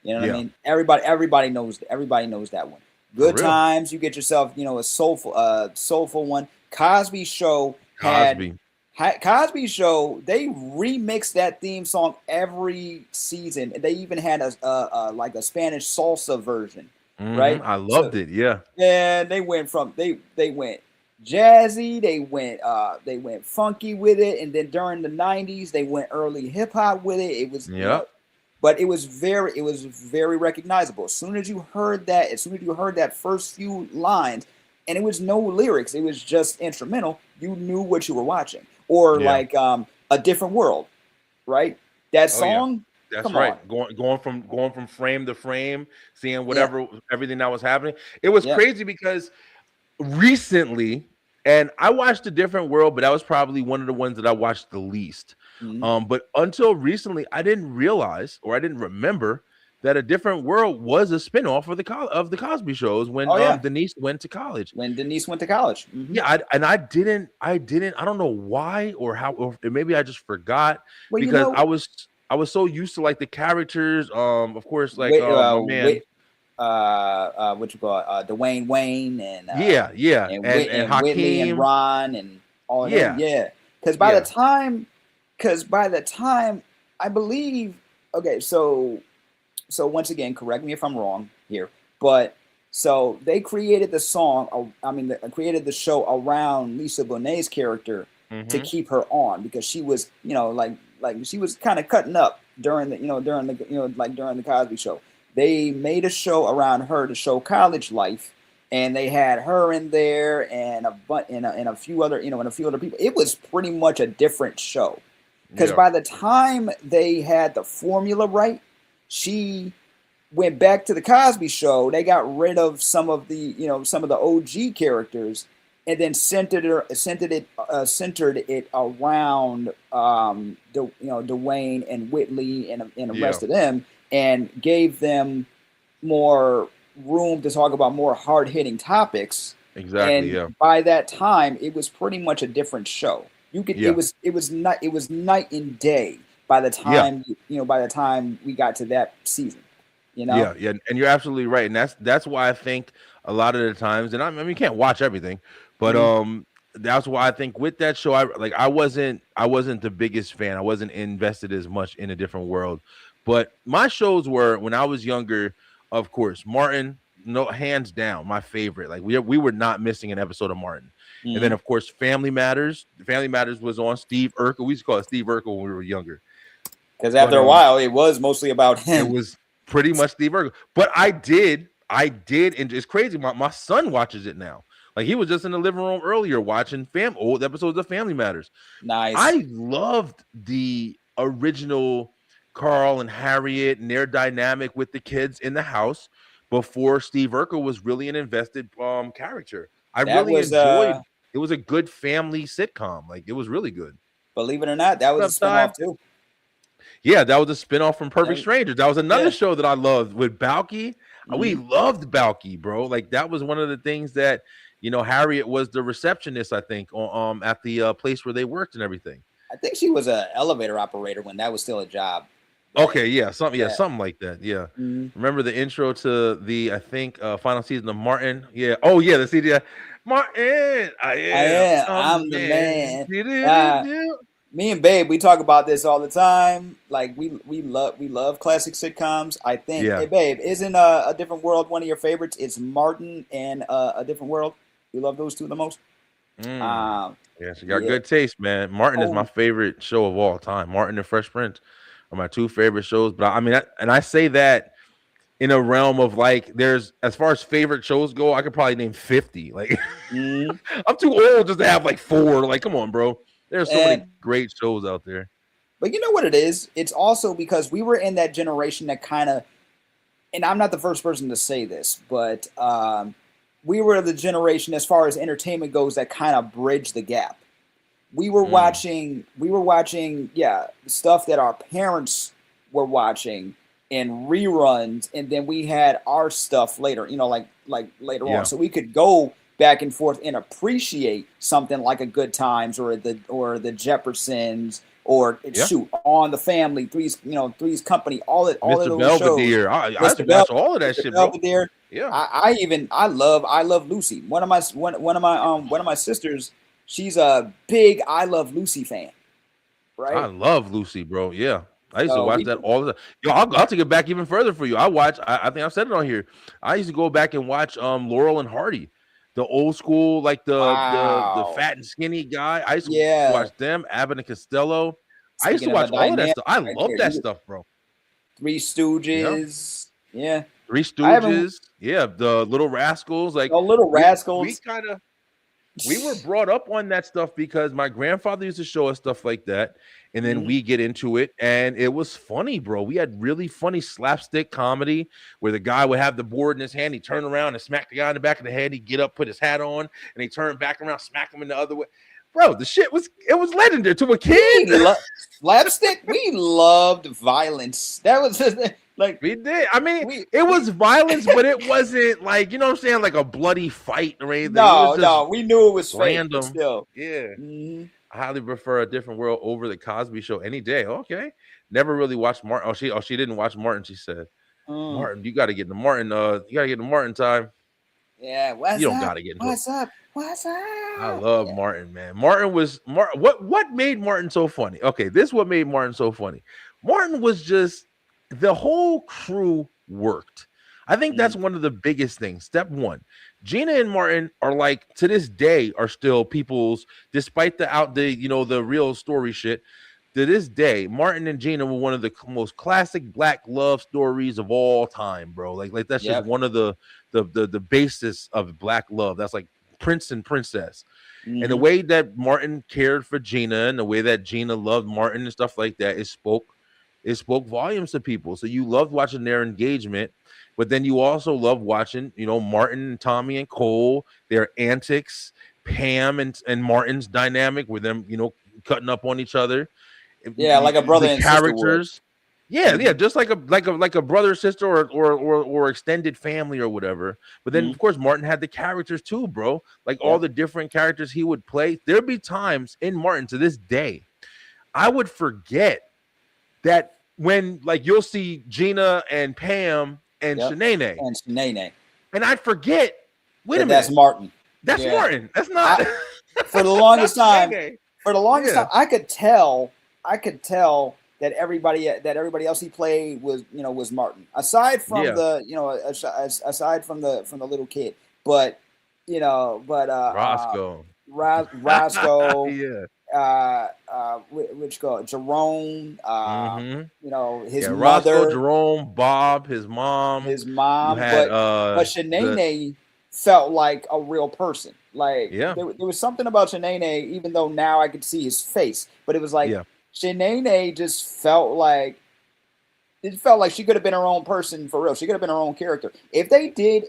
You know what I mean? Everybody knows that one. Good Times, you get yourself, a soulful one. Cosby Show Cosby Show, they remixed that theme song every season. They even had a like a Spanish salsa version, right? I loved it. Yeah. Yeah, they went jazzy, they went funky with it, and then during the 90s they went early hip hop with it. It was but it was very recognizable. As soon as you heard that first few lines, and it was no lyrics, it was just instrumental, you knew what you were watching. Or like A Different World, right? That song. That's right. On. Going from frame to frame, seeing everything that was happening. It was crazy because recently, and I watched A Different World, but that was probably one of the ones that I watched the least. But until recently, I didn't realize, or I didn't remember, that A Different World was a spinoff of the Cosby Shows when Denise went to college. Yeah, I didn't. I don't know why or how, or maybe I just forgot because I was so used to like the characters. Of course, like what you call Dwayne Wayne and and Hakeem Whitley and Ron and all of them. Yeah, because by the time I believe, so once again, correct me if I'm wrong here, but so they created the song. They created the show around Lisa Bonet's character to keep her on because she was, like she was kind of cutting up during the Cosby Show. They made a show around her to show college life, and they had her in there and a few other people. It was pretty much a different show because by the time they had the formula right, she went back to the Cosby Show. They got rid of some of the OG characters, and then centered it around Dwayne and Whitley and the rest of them, and gave them more room to talk about more hard hitting topics. Exactly. And by that time, it was pretty much a different show. It was night and day. By the time we got to that season, Yeah, and you're absolutely right, and that's why I think a lot of the times, and I mean, you can't watch everything, but that's why I think with that show, I wasn't the biggest fan. I wasn't invested as much in A Different World, but my shows were when I was younger. Of course, Martin, no, hands down, my favorite. Like we were not missing an episode of Martin. And then of course, Family Matters. Family Matters was on Steve Urkel. We used to call it Steve Urkel when we were younger. Because after a while, it was mostly about him. It was pretty much Steve Urkel. But I did, and it's crazy. My son watches it now. Like he was just in the living room earlier watching old episodes of Family Matters. Nice. I loved the original Carl and Harriet and their dynamic with the kids in the house before Steve Urkel was really an invested character. I really enjoyed. It was a good family sitcom. Like it was really good. Believe it or not, that was a spinoff too. Yeah, that was a spinoff from Perfect Strangers. That was another show that I loved with Balky. We loved Balky, bro. Like that was one of the things that, Harriet was the receptionist, I think, at the place where they worked and everything. I think she was an elevator operator when that was still a job. Okay, yeah, Yeah. something like that. Yeah. Mhm. Remember the intro to the I think final season of Martin? Yeah. Oh yeah, the CGI. Martin, I'm the I'm the man. man. Uh, Do-do-do-do. Me and Babe, we talk about this all the time. Like we love classic sitcoms. I think, Yeah. hey Babe, isn't A Different World one of your favorites? It's Martin and A Different World. You love those two the most? Mm. Um, Yeah, she got yeah. good taste, man. Martin is my Oh, favorite show of all time. Martin and Fresh Prince are my two favorite shows. But I mean, and I say that in a realm of like, there's as far as favorite shows go, I could probably name 50. Like, mm, I'm too old just to have like four. Like, come on, bro. There's so many and great shows out there. but you know what it is? It's also because we were in that generation that kind of, and I'm not the first person to say this, but we were the generation as far as entertainment goes that kind of bridged the gap. Mm. We were watching, yeah, stuff that our parents were watching in reruns, and then we had our stuff later, like later on. Yeah. So we could go back and forth and appreciate something like a Good Times or the Jeffersons or Yeah. shoot on the Family, Three's Company, all of Mr. those shows. Belvedere. I had to Mr. Bell, watch all of that Mr. shit, bro. Belvedere. Yeah. I love Lucy. One of my sisters, she's a big I Love Lucy fan, I right? love Lucy, bro. Yeah. I used to So watch we that all the time. Yo, I'll take it back even further for you. I think I've said it on here. I used to go back and watch Laurel and Hardy, the old school, like the wow. fat and skinny guy. I used to Yeah. watch them, Abbott and Costello. I used to Speaking of a watch all of that dynamic stuff. I right love there, that you stuff, bro. Three Yeah. Stooges. Yeah. Three I haven't Stooges. Yeah, the Little Rascals. Like the Little we Rascals. kind of we were brought up on that stuff because my grandfather used to show us stuff like that, and then Mhm. we get into it, and it was funny, bro. We had really funny slapstick comedy where the guy would have the board in his hand, he turn around and smack the guy in the back of the head, he'd get up, put his hat on, and he turn back around, smack him in the other way. Bro, the shit was legendary to a kid. Slapstick. We loved violence. That was like We did. I mean, we it we was violence, but it wasn't like, you know what I'm saying, like a bloody fight or anything. It was just no, we knew it was fake, but random. still. Yeah. Mhm. I highly prefer A Different World over the Cosby Show any day. Okay. Never really watched Martin. She didn't watch Martin, she said. Mm. Martin, you gotta get the Martin, you gotta get the Martin time. Yeah, You what's don't up? gotta get into it. What's up? What's I up? love Yeah. Martin, man. Martin was what made Martin so funny? Okay, this is what made Martin so funny. Martin was just the whole crew worked. I think that's Mhm. one of the biggest things. Step one, Gina and Martin are like to this day are still people's, despite the real story shit. To this day, Martin and Gina were one of the most classic black love stories of all time, bro. Like that's just Yep. one of the basis of black love. That's like Prince and Princess. And the Mhm. way that Martin cared for Gina and the way that Gina loved Martin and stuff like that, it spoke volumes to people. So you loved watching their engagement, but then you also loved watching, Martin and Tommy and Cole, their antics, Pam and Martin's dynamic with them, cutting up on each other. Yeah, like a brother The and sister would. characters, yeah, Mhm. just like a brother, sister, or extended family or whatever. But then Mhm. of course Martin had the characters too, bro. Like all Yep. the different characters he would play. There'd be times in Martin to this day, I would forget that when like you'll see Gina and Pam and Yep. Shanae, And Nene. and I'd forget. Wait a That's minute, Martin. that's Yeah. Martin. That's I not. for the That's not longest time, Shanae. time, Yeah, I could tell that everybody else he played was Martin. Aside from yeah. aside from the little kid, but Roscoe. Roscoe, Yeah. which go Jerome, Mm-hmm. his Yeah, Roscoe, mother, Jerome, Bob, his mom. his You mom, had but the Shanae felt like a real person. Like yeah, there was something about Shanae, even though now I could see his face, but it was like yeah. Shanae just felt like it felt like she could have been her own person for real. She could have been her own character. If they did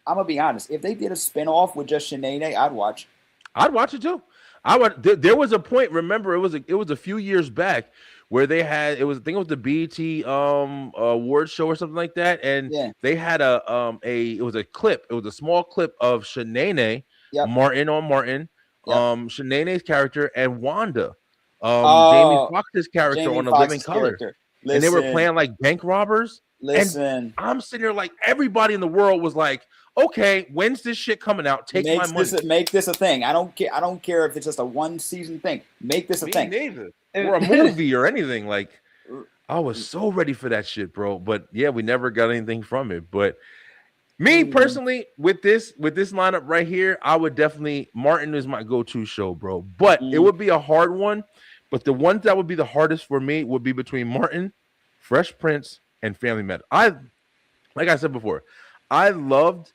I'm gonna be honest, if they did a spinoff with just Shanae, I'd watch. I'd watch it too. I would. There was a point. Remember, it was a few years back where they had it was. I think it was the BET award show or something like that, and Yeah. they had it was a clip. It was a small clip of Shanae Yep. Martin on Martin, Yep. Shanae's character and Wanda, Jamie Oh, Foxx's character Jamie on A Living Foxx's Color. character. and they were Listen, playing like bank robbers. And listen. I'm sitting there like everybody in the world was like, okay, when's this shit coming out? Take my money. Make this a thing. I don't care. I don't care if it's just a 1-season thing. Make this a Me thing. neither. Or a movie or anything. Like, I was so ready for that shit, bro. But yeah, we never got anything from it. But me personally, with this lineup right here, I would definitely, Martin is my go-to show, bro. But it would be a hard one. But the ones that would be the hardest for me would be between Martin, Fresh Prince, and Family Matters. Like I said before, I loved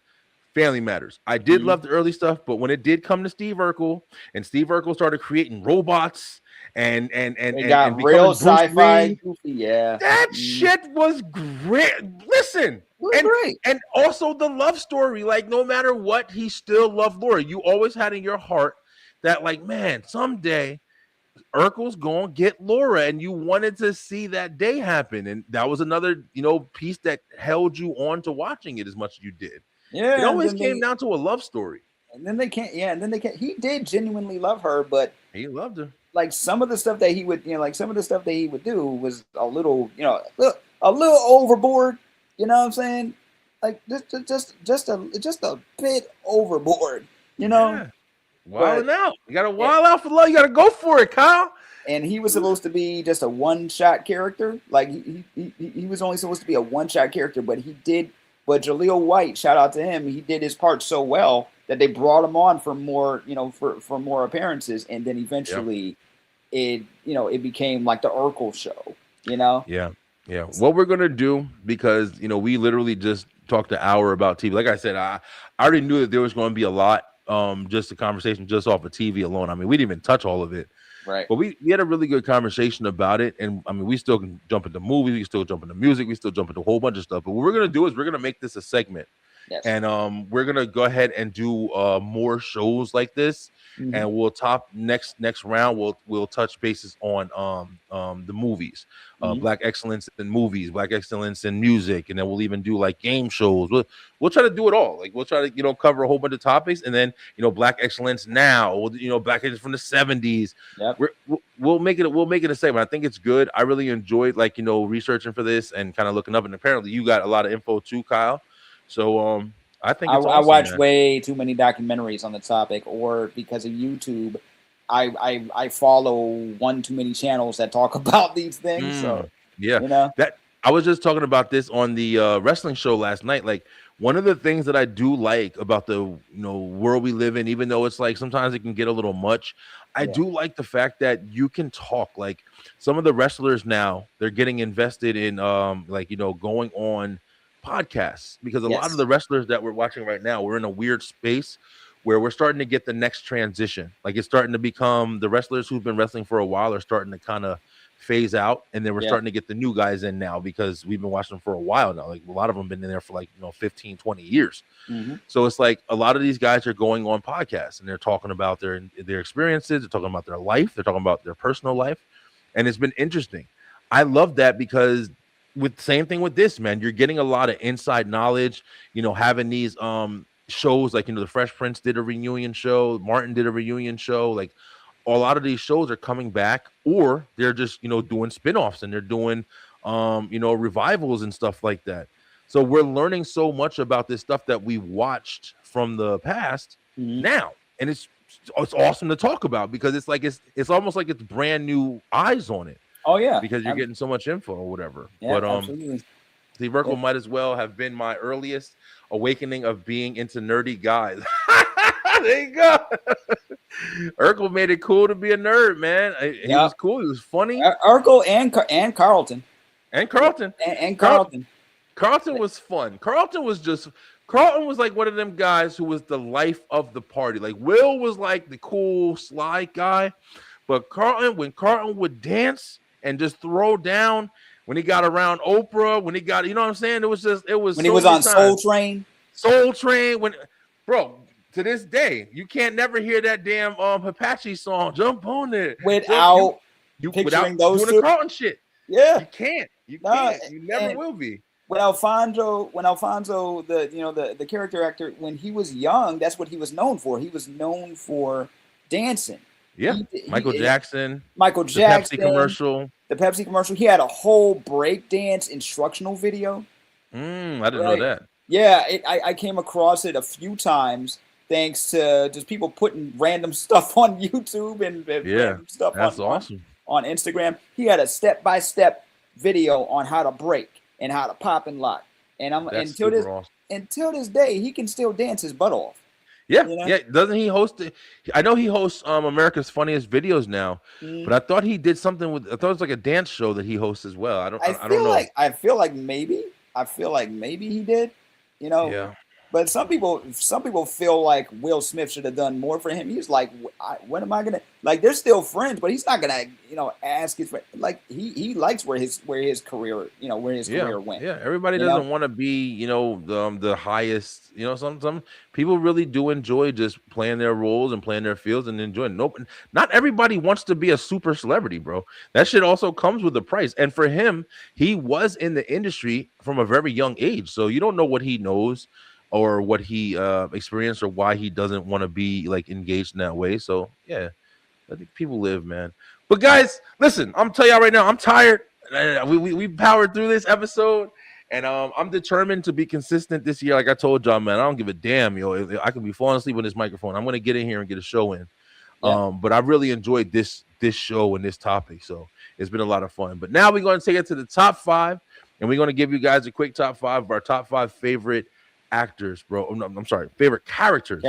Family Matters. I did love the early stuff, but when it did come to Steve Urkel, and Steve Urkel started creating robots and got real sci-fi goofy, yeah. That shit was great. Listen, great. And also the love story. Like, no matter what, he still loved Laura. You always had in your heart that, like, man, someday Urkel's gonna get Laura, and you wanted to see that day happen. And that was another, piece that held you on to watching it as much as you did. Yeah, it always came down to a love story. And then they can't. Yeah, and then they can't. He did genuinely love her, but he loved her. Like some of the stuff that he would, some of the stuff that he would do was a little, a little overboard. You know what I'm saying? Like just a bit overboard. Yeah. Wilding out. You got to wild out for love. You got to go for it, Kyle. And he was supposed to be just a one-shot character. Like he was only supposed to be a one-shot character, but he did. But Jaleel White, shout out to him, he did his part so well that they brought him on for more, for more appearances, and then eventually, it became like the Urkel show, Yeah. What we're gonna do, because we literally just talked an hour about TV. Like I said, I already knew that there was going to be a lot. Just a conversation just off of TV alone. I mean, we didn't even touch all of it. Right. But we had a really good conversation about it. And I mean, we still can jump into movies, we can still jump into music, we still jump into a whole bunch of stuff. But what we're gonna do is we're gonna make this a segment. Yes. And we're gonna go ahead and do more shows like this. Mm-hmm. And we'll top next round. We'll touch bases on the movies, Black excellence in movies, Black excellence in music, and then we'll even do like game shows. We'll try to do it all. Like we'll try to cover a whole bunch of topics, and then Black excellence now, Black excellence from the 70s. Yep. We'll make it a segment. I think it's good. I really enjoyed researching for this and kind of looking up. And apparently you got a lot of info too, Kyle. So I think it's awesome, I watch man. way too many documentaries on the topic, or because of YouTube, I follow one too many channels that talk about these things. So yeah, that I was just talking about this on the wrestling show last night. Like one of the things that I do like about the world we live in, even though it's like sometimes it can get a little much, I do like the fact that you can talk. Like some of the wrestlers now, they're getting invested in going on podcasts, because a lot of the wrestlers that we're watching right now, we're in a weird space where we're starting to get the next transition. Like it's starting to become the wrestlers who've been wrestling for a while are starting to kind of phase out, and then we're starting to get the new guys in now, because we've been watching them for a while now. Like a lot of them been in there for 15, 20 years. Mm-hmm. So it's like a lot of these guys are going on podcasts and they're talking about their experiences, they're talking about their life, they're talking about their personal life, and it's been interesting. I love that, because with same thing with this, man, you're getting a lot of inside knowledge, having these shows like the Fresh Prince did a reunion show, Martin did a reunion show. Like a lot of these shows are coming back, or they're just doing spin-offs, and they're doing revivals and stuff like that. So we're learning so much about this stuff that we watched from the past now, and it's awesome to talk about, because it's almost like it's brand new eyes on it. Oh yeah, because you're getting so much info or whatever. Yeah, but absolutely. Steve Urkel might as well have been my earliest awakening of being into nerdy guys. There you go. Urkel made it cool to be a nerd, man. He was cool. He was funny. Urkel and Carlton. And Carlton. And Carlton. Carlton was fun. Carlton was like one of them guys who was the life of the party. Like Will was like the cool, sly guy, but when Carlton would dance and just throw down, when he got around Oprah, when he got, what I'm saying? It was when he was on Soul Train. Bro, to this day, you can't never hear that damn Apache song, Jump on It, without picturing those doing the Carlton shit. Yeah. You can't. You never will be. When Alfonso, the character actor, when he was young, that's what he was known for. He was known for dancing. Yeah, Michael Jackson, Michael the Pepsi Jackson, commercial. the Pepsi commercial. He had a whole breakdance instructional video. I didn't know Right. that. Yeah, I came across it a few times thanks to just people putting random stuff on YouTube and Yeah, random stuff that's awesome. on Instagram. He had a step-by-step video on how to break and how to pop and lock. And That's super awesome. until this day, he can still dance his butt off. Yeah, You know? yeah. Doesn't he host it? I know he hosts America's Funniest Videos now, but I thought he did something with. I thought it was like a dance show that he hosts as well. I don't know. I feel like maybe he did. You know, Yeah. but some people feel like Will Smith should have done more for him. He's like, when am I gonna like? They're still friends, but he's not gonna ask his friend. Like he likes where his career career went. Yeah, everybody doesn't want to be the highest. Some people really do enjoy just playing their roles and playing their fields and enjoying. Nope, not everybody wants to be a super celebrity, bro. That shit also comes with a price. And for him, he was in the industry from a very young age, so you don't know what he knows or what he experienced or why he doesn't want to be like engaged in that way. So yeah, I think people live, man. But guys, listen, I'm telling y'all right now, I'm tired. We powered through this episode, and I'm determined to be consistent this year. Like I told y'all, man, I don't give a damn, if I can be falling asleep on this microphone. I'm gonna get in here and get a show in. Yeah. But I really enjoyed this show and this topic, so it's been a lot of fun. But now we're going to take it to the top 5, and we're going to give you guys a quick top 5 of our top 5 favorite actors, bro. No, I'm sorry, favorite characters.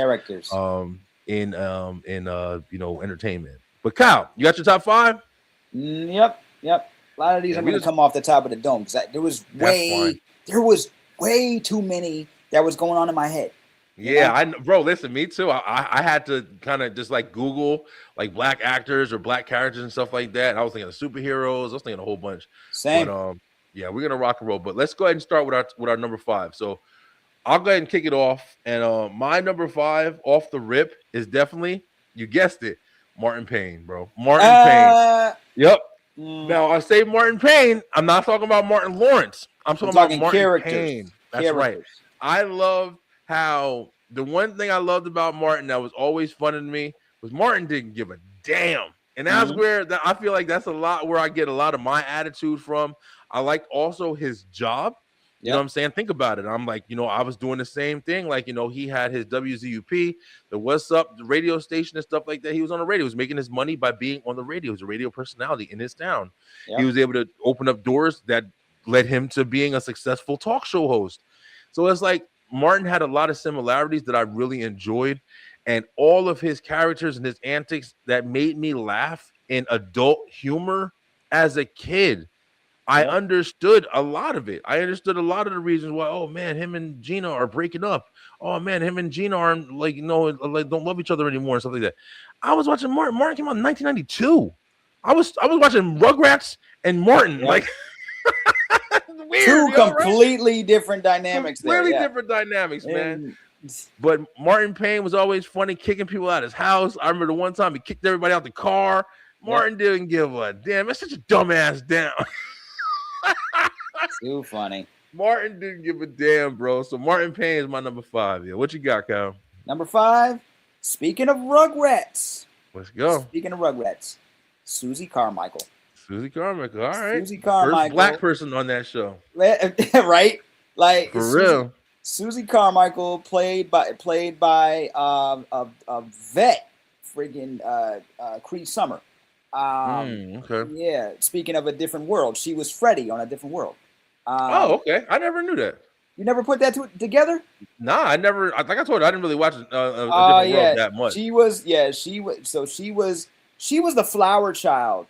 In entertainment. But Kyle, you got your top 5? Yep. A lot of these are going to come off the top of the dome because there was way too many that was going on in my head. Yeah, bro. Listen, me too. I had to kind of just like Google like black actors or black characters and stuff like that. I was thinking of superheroes. I was thinking a whole bunch. Same. But yeah, we're gonna rock and roll. But let's go ahead and start with our number 5. So I'll go ahead and kick it off. And my number 5 off the rip is definitely, you guessed it, Martin Payne, bro. Martin Payne. Yep. Now I say Martin Payne. I'm not talking about Martin Lawrence. I'm talking about Martin Payne. That's right. I love how the one thing I loved about Martin that was always fun to me was Martin didn't give a damn. And that's where I feel like that's a lot where I get a lot of my attitude from. I like also his job. You know what I'm saying? Think about it. I'm like, I was doing the same thing. Like, he had his WZUP, the What's Up, the radio station and stuff like that. He was on the radio. He was making his money by being on the radio. He was a radio personality in his town. He was able to open up doors that led him to being a successful talk show host. So it's like Martin had a lot of similarities that I really enjoyed. And all of his characters and his antics that made me laugh in adult humor as a kid. I understood a lot of it. I understood a lot of the reasons why, oh man, him and Gina are breaking up. Oh man, him and Gina aren't like, don't love each other anymore and stuff like that. I was watching Martin. Martin came out in 1992. I was watching Rugrats and Martin. Like weird, completely different dynamics. Completely different dynamics, man. But Martin Payne was always funny, kicking people out of his house. I remember the one time he kicked everybody out the car. Martin didn't give a damn. That's such a dumbass down. Too funny. Martin didn't give a damn, bro. So Martin Payne is my number 5. Yeah, what you got, Kyle? Number 5. Speaking of Rugrats. Let's go. Speaking of Rugrats, Susie Carmichael. Susie Carmichael. All right. Susie Carmichael. First black person on that show. Right? Like for real. Susie Carmichael played by a vet, friggin' Cree Summer. Okay. Yeah. Speaking of a different world, she was Freddie on a different world. Okay. I never knew that. You never put that together? Nah, I never. Like I told you, I didn't really watch a different world that much. She was the flower child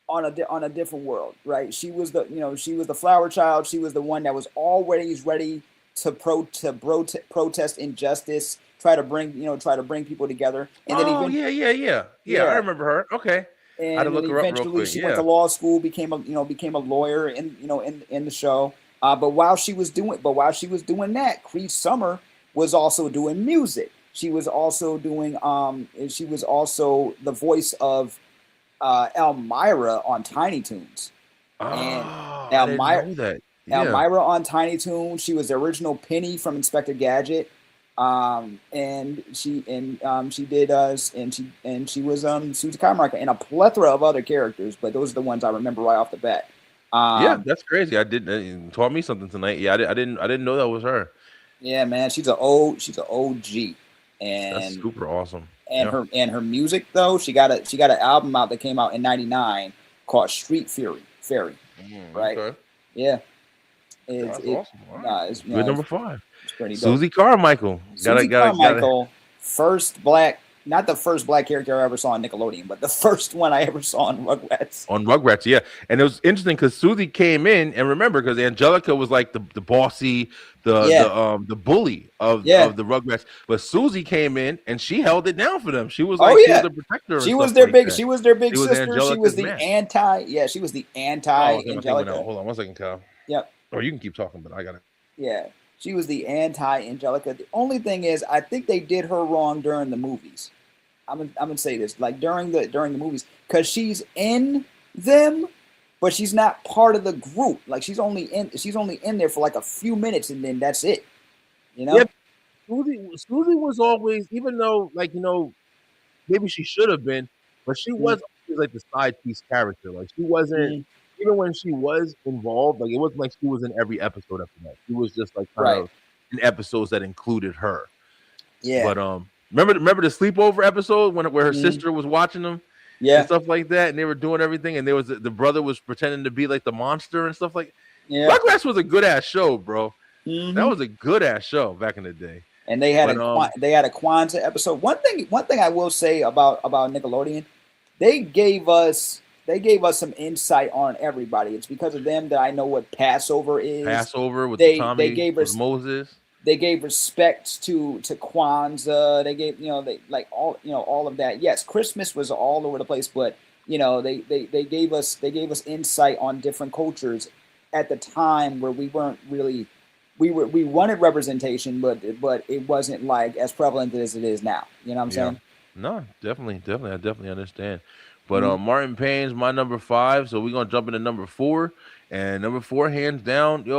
on a different world, right? She was the flower child. She was the one that was always ready to protest injustice, try to bring people together. And then yeah. I remember her. Okay. And I had to look her up real quick. She went to law school, became a lawyer in the show. But while she was doing that, Cree Summer was also doing music. She was also doing she was also the voice of Elmira on Tiny Toons. Elmira on Tiny Toons. She was the original Penny from Inspector Gadget. And she did us, and she was Susie Carmichael and a plethora of other characters, but those are the ones I remember right off the bat. Yeah, that's crazy. I didn't taught me something tonight. Yeah, I didn't know that was her. Yeah, man, she's an OG, That's and super awesome. and Yeah. her music though, she got an album out that came out in '99 called Street Fairy, right? Okay. Yeah, That's awesome. All right. nah, it's, Good number 5. it's pretty dope. Susie Carmichael. Susie Carmichael, not the first black character I ever saw on Nickelodeon, but the first one I ever saw on Rugrats. On Rugrats, yeah. And it was interesting because Susie came in, and remember, because Angelica was like the bossy, the bully of the Rugrats. But Susie came in and she held it down for them. She was like, she was the protector. She was their big sister. Angelica's She was the man. she was the anti-Angelica. Hold on one second, Kyle. Yep. Or you can keep talking, but I got it. Yeah. She was the anti-Angelica. The only thing is, I think they did her wrong during the movies. I'm gonna say this, like during the movies, because she's in them, but she's not part of the group. Like she's only in there for like a few minutes, and then that's it. You know. Yep. Susie was always, even though, like, maybe she should have been, but she was always like the side piece character. Like she wasn't. Even when she was involved, like it wasn't like she was in every episode after that. She was just like kind of in episodes that included her. Yeah. But remember the sleepover episode where her sister was watching them, and stuff like that, and they were doing everything, and there was the brother was pretending to be like the monster and stuff like. Yeah. Rugrats was a good ass show, bro. That was a good ass show back in the day. And they had a Kwanzaa episode. One thing I will say about Nickelodeon, they gave us some insight on everybody. It's because of them that I know what Passover is. Passover with Tommy, they gave us Moses. They gave respect to Kwanzaa. They gave all of that. Yes, Christmas was all over the place, but they gave us insight on different cultures at the time where we weren't really we wanted representation, but it wasn't like as prevalent as it is now. You know what I'm saying? No, definitely. I definitely understand. But Martin Payne's my number 5, so we're gonna jump into number 4. And number 4, hands down,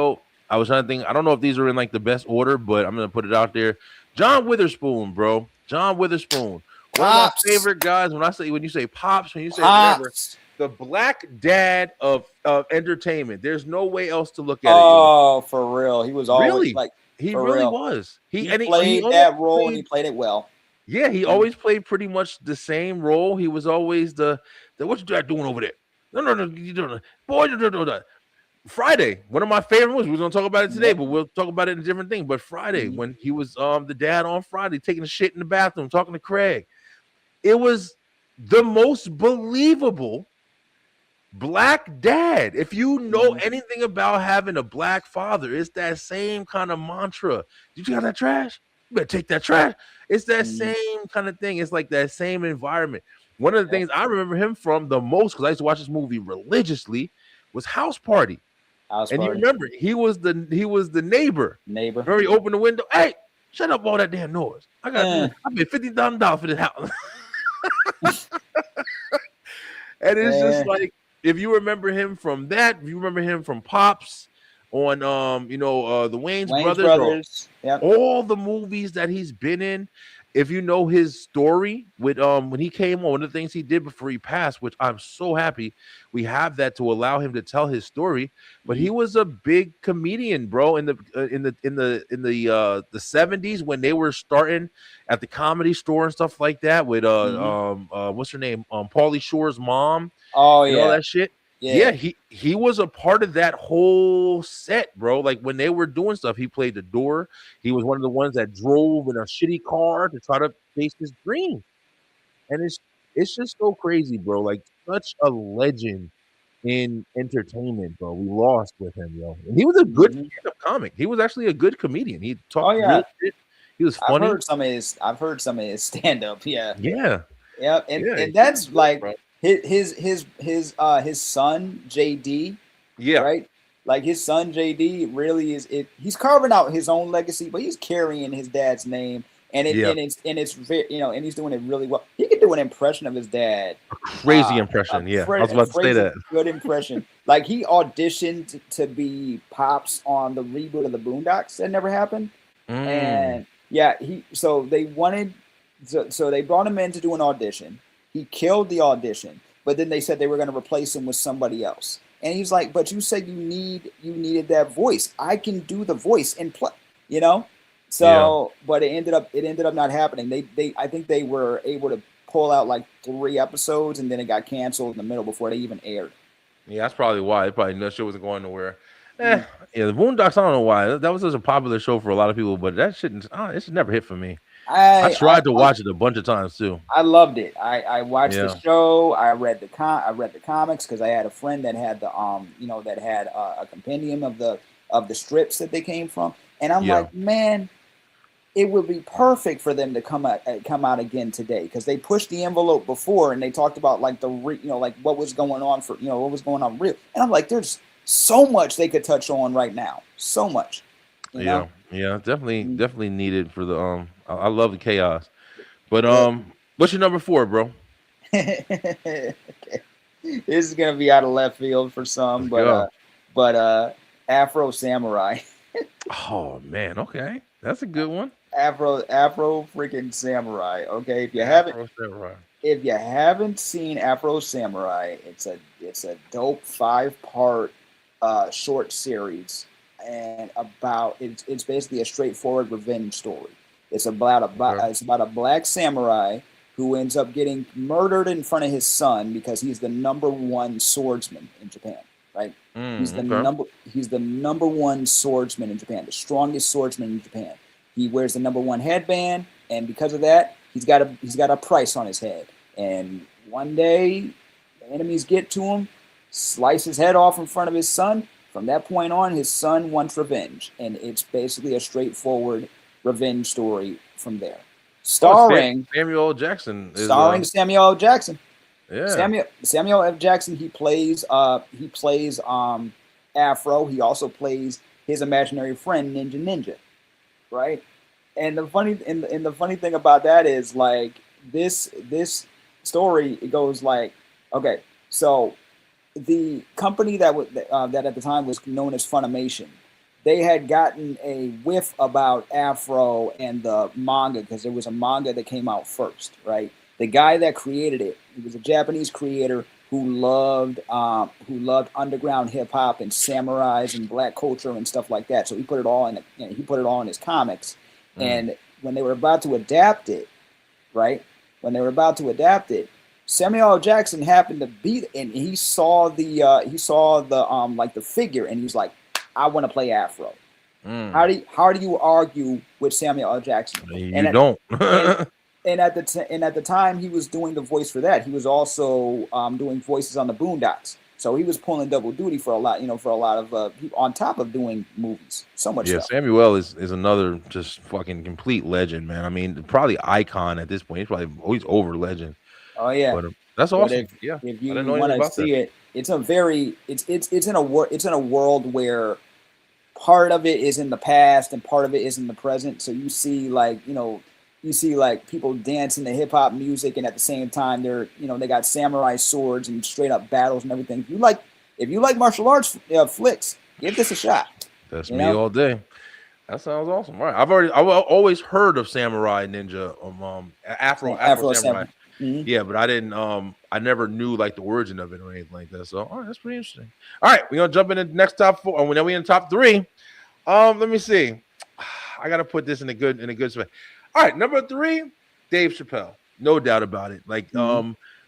I was trying to think. I don't know if these are in like the best order, but I'm gonna put it out there. John Witherspoon, bro. John Witherspoon. One of my favorite guys. When you say Pops, when you say whatever, the black dad of entertainment. There's no way else to look at it. Oh, for real. He was always he really was. He played that role and he played it well. Yeah, he always played pretty much the same role. He was always the what you doing over there? No, you don't. Boy, no. Friday, one of my favorite movies. We're gonna talk about it today, but we'll talk about it in a different thing. But Friday, when he was the dad on Friday, taking a shit in the bathroom, talking to Craig, it was the most believable black dad. If you know anything about having a black father, it's that same kind of mantra. Did you got that trash? You better take that trash. It's that same kind of thing. It's like that same environment. One of the things I remember him from the most, because I used to watch this movie religiously, was House Party. You remember he was the neighbor. Remember he opened the window. Hey, shut up all that damn noise. I paid $50,000 for this house. And it's just like, if you remember him from that, if you remember him from Pops on the Wayans brothers. All the movies that he's been in. If you know his story with when he came on, one of the things he did before he passed, which I'm so happy we have that to allow him to tell his story. But he was a big comedian, bro, in the 70s when they were starting at the Comedy Store and stuff like that with what's her name? Pauly Shore's mom. Oh yeah, all that shit. Yeah, he was a part of that whole set, bro. Like when they were doing stuff, he played the door. He was one of the ones that drove in a shitty car to try to chase his dream. And it's just so crazy, bro. Like such a legend in entertainment, bro. We lost with him, yo. And he was a good stand-up comic. He was actually a good comedian. He talked real shit. He was funny. I've heard some of his stand-up. Yeah. And that's like. Bro. His son JD, right? Like his son JD really is it. He's carving out his own legacy, but he's carrying his dad's name, and it's and he's doing it really well. He could do an impression of his dad, a crazy impression. I was about to say that. Good impression. Like he auditioned to be Pops on the reboot of the Boondocks that never happened, and Yeah, so they wanted, so they brought him in to do an audition. He killed the audition, but then they said they were going to replace him with somebody else. And he's like, "But you said you needed that voice. I can do the voice and play, you know." So, but it ended up not happening. I think they were able to pull out like 3 episodes, and then it got canceled in the middle before they even aired. Yeah, that's probably why. That shit wasn't going nowhere. Yeah, the Boondocks. I don't know why. That was such a popular show for a lot of people, but that shouldn't. It should never hit for me. I tried to watch it a bunch of times too. I loved it. I watched the show. I read the comics because I had a friend that had the that had a compendium of the strips that they came from, and I'm like, man, it would be perfect for them to come out again today because they pushed the envelope before and they talked about like like what was going on what was going on real, and I'm like, there's so much they could touch on right now, so much. You know? Yeah, definitely needed for the I love the chaos, but what's your number 4, bro? Okay. This is gonna be out of left field for some, but Afro Samurai. Oh man, okay, that's a good one. Afro freaking Samurai. Okay, if you haven't seen Afro Samurai, it's a dope 5-part short series, and it's basically a straightforward revenge story. It's about a black samurai who ends up getting murdered in front of his son because he's the #1 swordsman in Japan. Right? He's the number 1 swordsman in Japan, the strongest swordsman in Japan. He wears the #1 headband, and because of that, he's got a price on his head. And one day, the enemies get to him, slice his head off in front of his son. From that point on, his son wants revenge, and it's basically a straightforward revenge story from there. Starring Samuel L. Jackson. Samuel L. Jackson. Yeah. Samuel L. Jackson. He plays Afro. He also plays his imaginary friend Ninja. Right. And the funny thing about that is like this story, it goes like, okay, so the company that at the time was known as Funimation, they had gotten a whiff about Afro and the manga because there was a manga that came out first, right? The guy that created it, he was a Japanese creator who loved underground hip hop and samurais and black culture and stuff like that. So he put it all in his comics. And when they were about to adapt it, right? Samuel L. Jackson happened to be, and he saw the like the figure, and he was like, I want to play Afro. How do you argue with Samuel L. Jackson? Don't. And at the time he was doing the voice for that, he was also doing voices on the Boondocks. So he was pulling double duty for a lot of people on top of doing movies. So much. Yeah, stuff. Samuel is another just fucking complete legend, man. I mean, probably icon at this point. He's probably always over legend. Oh yeah, but, that's awesome. If you want to see it, it's in a world where part of it is in the past and part of it is in the present. So you see like people dancing to hip hop music, and at the same time they got samurai swords and straight up battles and everything. If you like martial arts flicks, give this a shot. That's me all day. That sounds awesome. All right, I've always heard of Samurai Ninja, Afro Samurai. Mm-hmm. Yeah, but I didn't. I never knew like the origin of it or anything like that. So, all right, that's pretty interesting. All right, we're gonna jump into the next top 4, and then we in top 3. Let me see. I gotta put this in a good spot. All right, number 3, Dave Chappelle, no doubt about it. Like,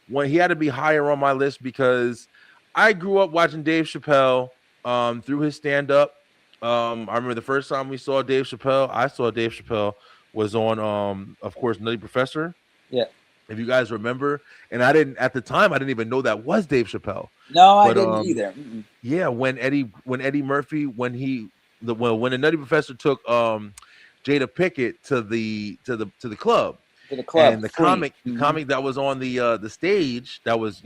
when he had to be higher on my list because I grew up watching Dave Chappelle through his stand-up. I remember the first time we saw Dave Chappelle. I saw Dave Chappelle was on, of course, Nutty Professor. Yeah. If you guys remember, and I didn't even know that was Dave Chappelle. No, I didn't either. Mm-mm. Yeah, when Eddie Murphy, when the Nutty Professor took Jada Pinkett to the club, and the comic that was on the stage that was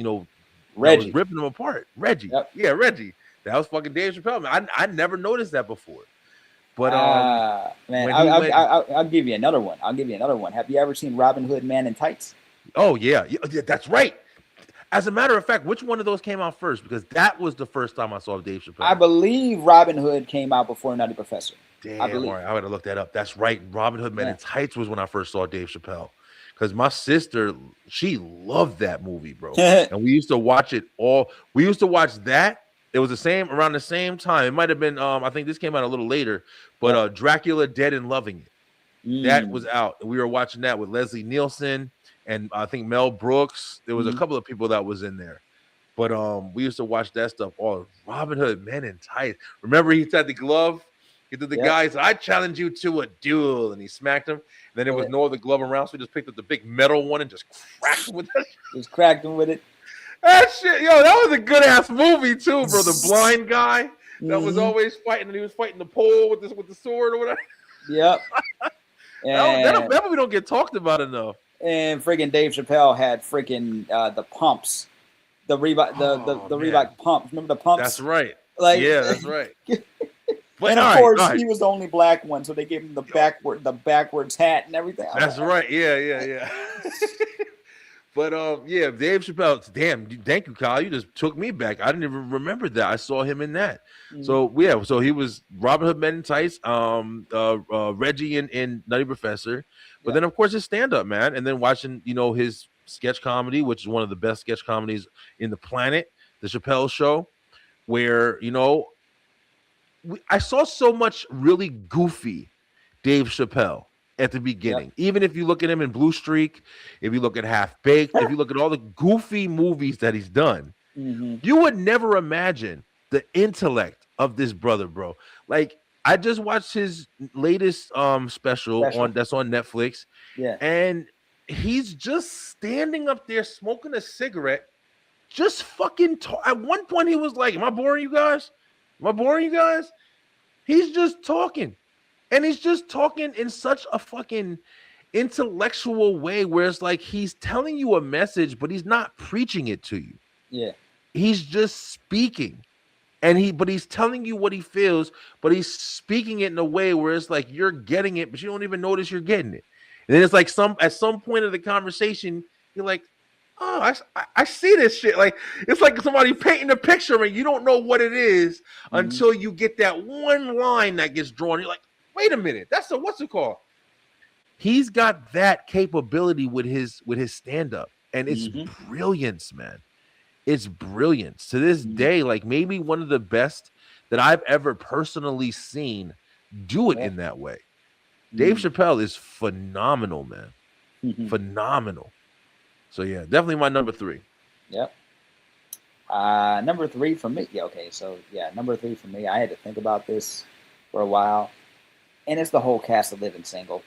Reggie was ripping them apart. Reggie, yep. Yeah, Reggie. That was fucking Dave Chappelle. Man, I never noticed that before. But man, I'll give you another one. Have you ever seen Robin Hood Man in Tights? Oh yeah, that's right. As a matter of fact, which one of those came out first? Because that was the first time I saw Dave Chappelle. I believe Robin Hood came out before Nutty Professor. Damn, all right, I would have looked that up. That's right. Robin Hood Men in Tights was when I first saw Dave Chappelle. Because my sister, she loved that movie, bro. And we used to watch it all. We used to watch that. It was around the same time. It might have been, I think this came out a little later, but Dracula Dead and Loving It. That was out. And we were watching that with Leslie Nielsen and I think Mel Brooks. There was a couple of people that was in there. But we used to watch that stuff all. Robin Hood Men in Tights. Remember he had the glove? He did the guy said, I challenge you to a duel. And he smacked him. And then there was no other glove around. So he just picked up the big metal one and just cracked him with it. Just cracked him with it. That shit, yo, that was a good ass movie too, bro. The blind guy that was always fighting, and he was fighting the pole with the sword or whatever. Yep. that movie don't get talked about enough. And freaking Dave Chappelle had freaking the pumps, the Reebok, the Reebok pumps. Remember the pumps? That's right. Like, yeah, that's right. But, and of course, he was the only black one, so they gave him the backwards hat and everything. That's right. Yeah. But yeah, Dave Chappelle. Damn, thank you, Kyle. You just took me back. I didn't even remember that. I saw him in that. So yeah, so he was Robin Hood Men in Tights, Reggie in Nutty Professor, but then of course his stand-up, man, and then watching his sketch comedy, which is one of the best sketch comedies in the planet, the Chappelle Show, where I saw so much really goofy Dave Chappelle at the beginning. Even if you look at him in Blue Streak, if you look at Half Baked, if you look at all the goofy movies that he's done, you would never imagine the intellect of this brother, bro. Like, I just watched his latest special that's on Netflix. Yeah. And he's just standing up there smoking a cigarette, just fucking at one point he was like, am I boring you guys? He's just talking. And he's just talking in such a fucking intellectual way where it's like he's telling you a message, but he's not preaching it to you. Yeah. He's just speaking. But he's telling you what he feels, but he's speaking it in a way where it's like you're getting it, but you don't even notice you're getting it. And then it's like at some point of the conversation, you're like, oh, I see this shit. Like, it's like somebody painting a picture and you don't know what it is until you get that one line that gets drawn. You're like, wait a minute, that's what's it called? He's got that capability with his stand-up, and it's brilliance, man. It's brilliance. To this day, like maybe one of the best that I've ever personally seen do it in that way. Dave Chappelle is phenomenal, man. Phenomenal. So yeah, definitely my number 3. Yep. Number 3 for me. Yeah, okay. So yeah, number 3 for me. I had to think about this for a while. And it's the whole cast of Living Single.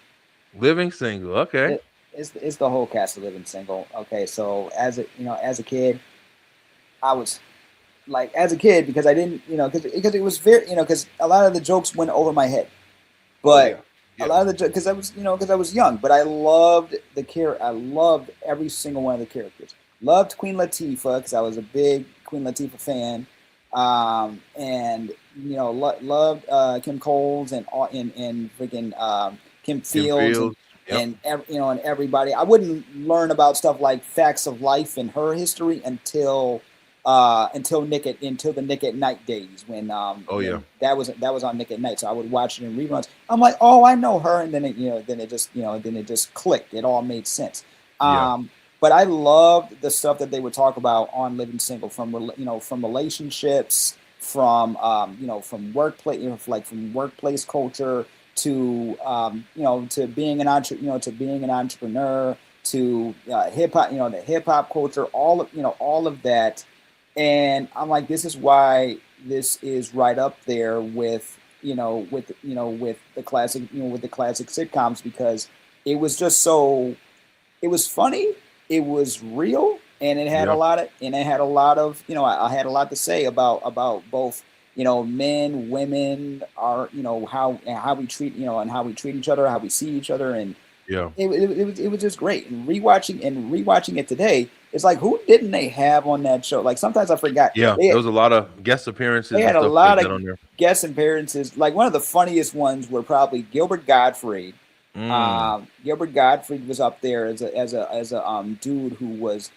Living Single, okay. It's the whole cast of Living Single. Okay, so as a kid, I was like, because I didn't, because it was very, because a lot of the jokes went over my head. But a lot of the jokes, because I was young, but I loved I loved every single one of the characters. Loved Queen Latifah because I was a big Queen Latifah fan. And loved Kim Coles and freaking Kim Fields. And and everybody. I wouldn't learn about stuff like facts of life and her history until the Nick at Night days when that was on Nick at Night. So I would watch it in reruns. I'm like, oh, I know her, and then it just clicked. It all made sense. But I loved the stuff that they would talk about on Living Single, from relationships, from workplace culture to to being an entrepreneur, to hip hop, the hip hop culture, all of that. And I'm like, this is why this is right up there with the classic sitcoms, because it was just so, it was funny. It was real, and it had a lot of, I had a lot to say about both, men, women, are, how we treat, and how we treat each other, how we see each other. And it was just great. And rewatching it today, it's like, who didn't they have on that show? Like, sometimes I forgot. Yeah, there was a lot of guest appearances. They had a lot of guest appearances. Like, one of the funniest ones were probably Gilbert Gottfried. Gilbert Gottfried was up there as a dude who was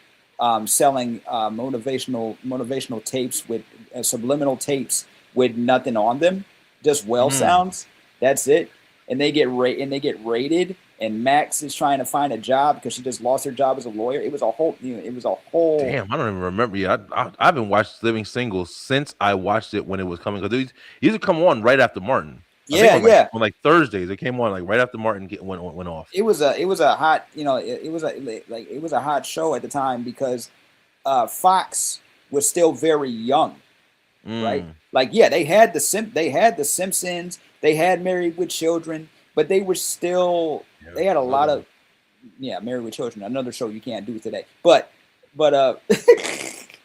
selling motivational tapes with subliminal tapes with nothing on them, just well sounds. That's it. And they get raided. And Max is trying to find a job because she just lost her job as a lawyer. It was a whole. Damn, I don't even remember. Yeah, I haven't watched Living Single since I watched it when it was coming, because it used to come on right after Martin. I think on like Thursdays. It came on like right after Martin went off. It was a hot, it was a hot show at the time because Fox was still very young, right? Like, yeah, they had the Simpsons, they had Married with Children, but they were still they had a lot of Married with Children, another show you can't do today. But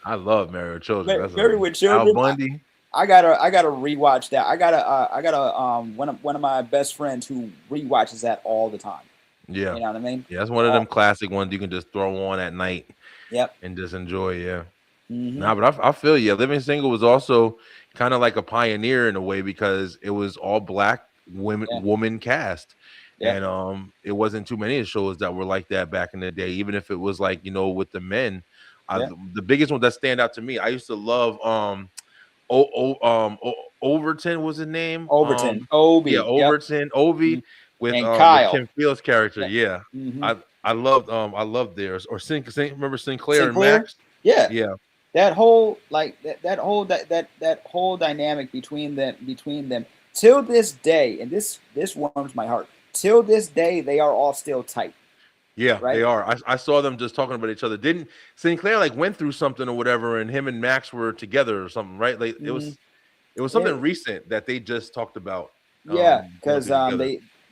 I love Married with Children. Married with Children. Al Bundy. I gotta rewatch that. I got one of my best friends who rewatches that all the time. Yeah, you know what I mean. Yeah, that's one of them classic ones you can just throw on at night. Yep, and just enjoy. Yeah. Nah, but I feel you. Living Single was also kind of like a pioneer in a way because it was all black woman cast. And it wasn't too many shows that were like that back in the day, even if it was like, with the men. The biggest one that stand out to me, I used to love Overton was his name. Overton. Obi. Yeah, Overton. Obi with and Kyle. With Kim Fields' character. Yeah. I loved theirs. Or remember Sinclair and Max? Yeah. Yeah. That whole that whole dynamic between them till this day, and this warms my heart. Till this day, they are all still tight. Yeah, right? They are. I saw them just talking about each other. Didn't Sinclair went through something or whatever, and him and Max were together or something, right? Like it was something recent that they just talked about. Yeah, because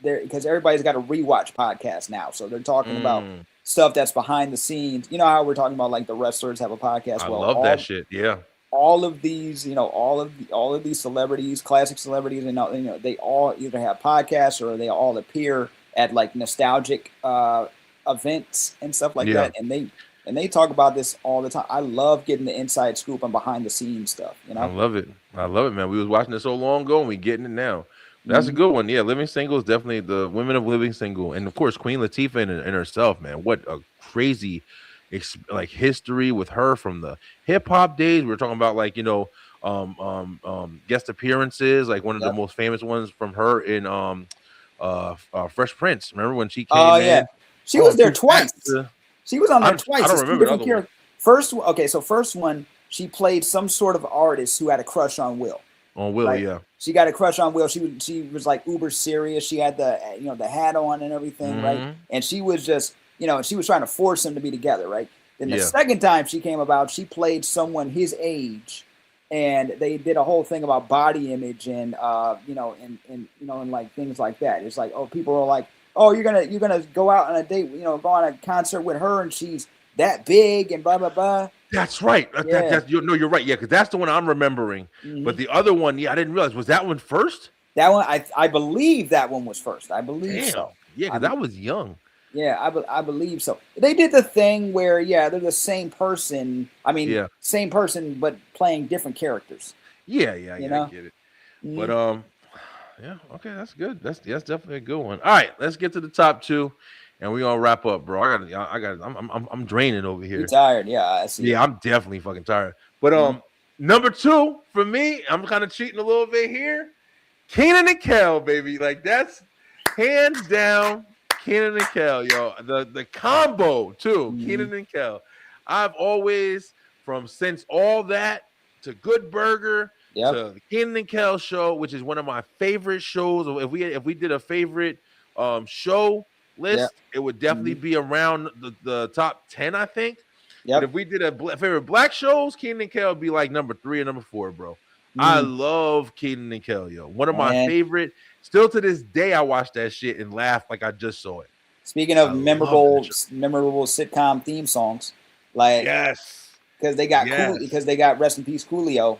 because everybody's got a rewatch podcast now, so they're talking about stuff that's behind the scenes. You know how we're talking about like the wrestlers have a podcast. I love that shit. Yeah. All of these, all of these celebrities, classic celebrities, and they all either have podcasts or they all appear at like nostalgic events and stuff like that, and they talk about this all the time. I love getting the inside scoop and behind the scenes stuff. I love it, man. We was watching it so long ago, and we getting it now. That's a good one. Yeah, Living Single is definitely the women of Living Single, and of course Queen Latifah in herself, man. What a crazy history with her from the hip hop days. We were talking about guest appearances, like one of the most famous ones from her in Fresh Prince. Remember when she came in? Yeah, she was there twice. She was on there twice. I don't remember the other one. First one, she played some sort of artist who had a crush on Will. On Will, yeah. She got a crush on Will. She was like uber serious. She had the the hat on and everything, right? And she was just she was trying to force them to be together, right? Then the second time she came about, she played someone his age, and they did a whole thing about body image and and like things like that. It's like, oh, people are like, oh, you're gonna go out on a date, go on a concert with her, and she's that big and blah blah blah. That's right. You're right. Yeah, because that's the one I'm remembering. But the other one, I didn't realize. Was that one first? That one, I believe that one was first. I believe so. Yeah, because that was young. Yeah, I believe so. They did the thing where, they're the same person. I mean, same person, but playing different characters. Yeah, I get it. But okay, that's good. That's definitely a good one. All right, let's get to the top two, and we're gonna wrap up, bro. I'm draining over here. You're tired, I see. Yeah, I'm definitely fucking tired. But number two for me, I'm kind of cheating a little bit here. Kenan and Kel, baby, like that's hands down. Kenan and Kel, yo, the combo too. Kenan and Kel. I've always, since all that to Good Burger to the Kenan and Kel show, which is one of my favorite shows. If we did a favorite show list, it would definitely be around the top 10, I think. But if we did a favorite black shows, Kenan and Kel would be like number 3 and number 4, bro. I love Kenan and Kel, yo. One of my favorite. Still to this day, I watch that shit and laugh like I just saw it. Speaking of memorable sitcom theme songs, like because they got Rest in Peace Coolio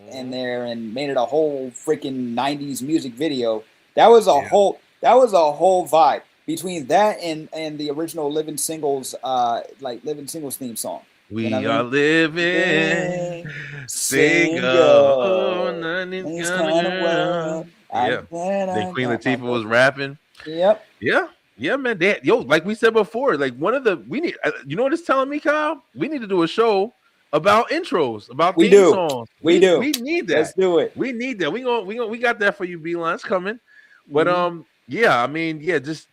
in there and made it a whole freaking 90s music video. That was a whole vibe between that and the original Living Singles theme song. We are living single. Then Queen Latifah was rapping. Yep. Yeah. Yeah, man. Like we said before, like we need. You know what it's telling me, Kyle? We need to do a show about intros, about We theme do. songs. We do. We need that. Let's do it. We need that. We got that for you, B-Line. It's coming. But Mm-hmm. yeah. I mean, yeah. Just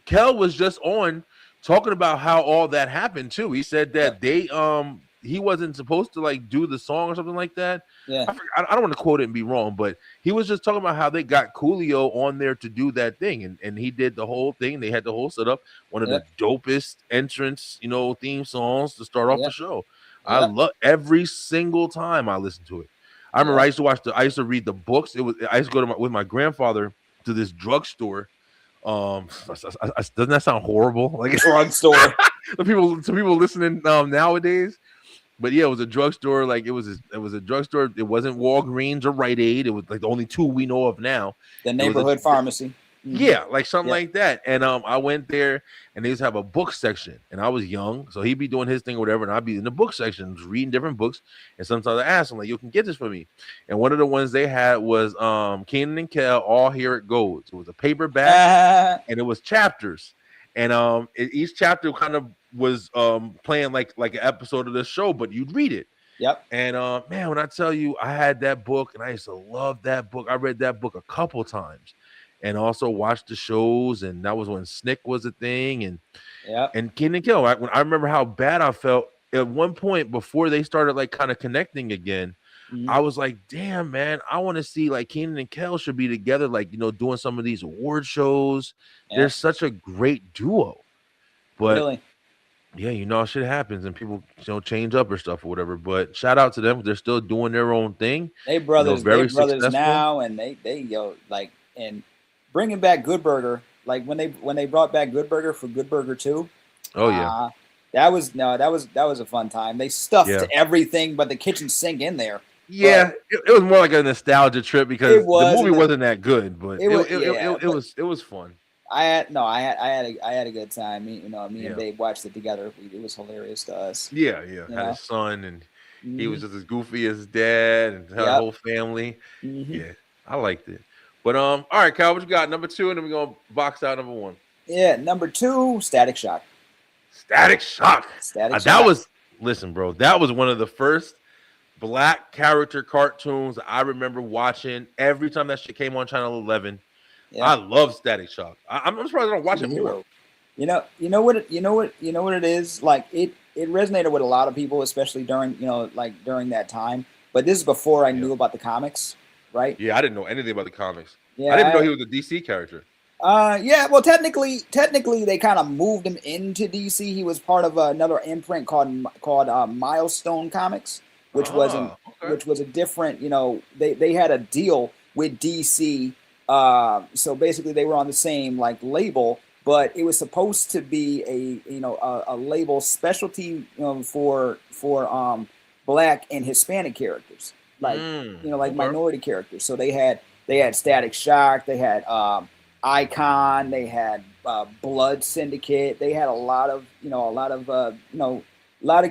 Kel was just on talking about how all that happened too. He said that he wasn't supposed to like do the song or something like that. Yeah. I don't want to quote it and be wrong, but he was just talking about how they got Coolio on there to do that thing, and he did the whole thing. They had the whole setup, one of the dopest entrance, theme songs to start off the show. I love every single time I listen to it. I remember I used to read the books. I used to go with my grandfather to this drugstore. Doesn't that sound horrible? Like drugstore. to people listening nowadays. But yeah, it was a drugstore. Like it was a drugstore. It wasn't Walgreens or Rite Aid. It was like the only two we know of now. The neighborhood pharmacy. Yeah, like something like that. And I went there, and they used to have a book section. And I was young, so he'd be doing his thing or whatever, and I'd be in the book section reading different books. And sometimes I asked him, like, "You can get this for me." And one of the ones they had was Kenan and Kel, All Here It Goes. It was a paperback, and it was chapters. And each chapter kind of was playing like an episode of the show, but you'd read it. Yep. And man, when I tell you, I had that book, and I used to love that book. I read that book a couple times. And also watched the shows, and that was when Snick was a thing, and Kenan and Kel. When I remember how bad I felt at one point before they started like kind of connecting again, I was like, "Damn, man, I want to see like Kenan and Kel should be together, like doing some of these award shows." They're such a great duo, but really? Yeah, shit happens, and people change up or stuff or whatever. But shout out to them; they're still doing their own thing. They brothers, very brothers successful now, and they like and. Bringing back Good Burger, like when they brought back Good Burger for Good Burger 2. Oh yeah, that was a fun time. They stuffed everything but the kitchen sink in there. Yeah, it was more like a nostalgia trip because the movie wasn't that good, but it was fun. I had a good time. Me and Dave watched it together. It was hilarious to us. Yeah. Had a son, and he was just as goofy as his dad and her whole family. Yeah, I liked it. But all right, Kyle, what you got? Number 2, and then we're gonna box out number 1. Yeah, number 2, Static Shock. Static Shock. That was bro. That was one of the first black character cartoons I remember watching every time that shit came on Channel 11. Yeah. I love Static Shock. I'm surprised I don't watch it more. You know what it is? Like it resonated with a lot of people, especially during during that time. But this is before I knew about the comics. Right? Yeah, I didn't know anything about the comics. Yeah, I didn't know he was a DC character. Yeah. Well, technically, they kind of moved him into DC. He was part of another imprint called Milestone Comics, which was a different. They had a deal with DC. So basically, they were on the same like label, but it was supposed to be a label specialty for Black and Hispanic characters. Like minority characters. So they had Static Shock, they had Icon, they had Blood Syndicate. They had a lot of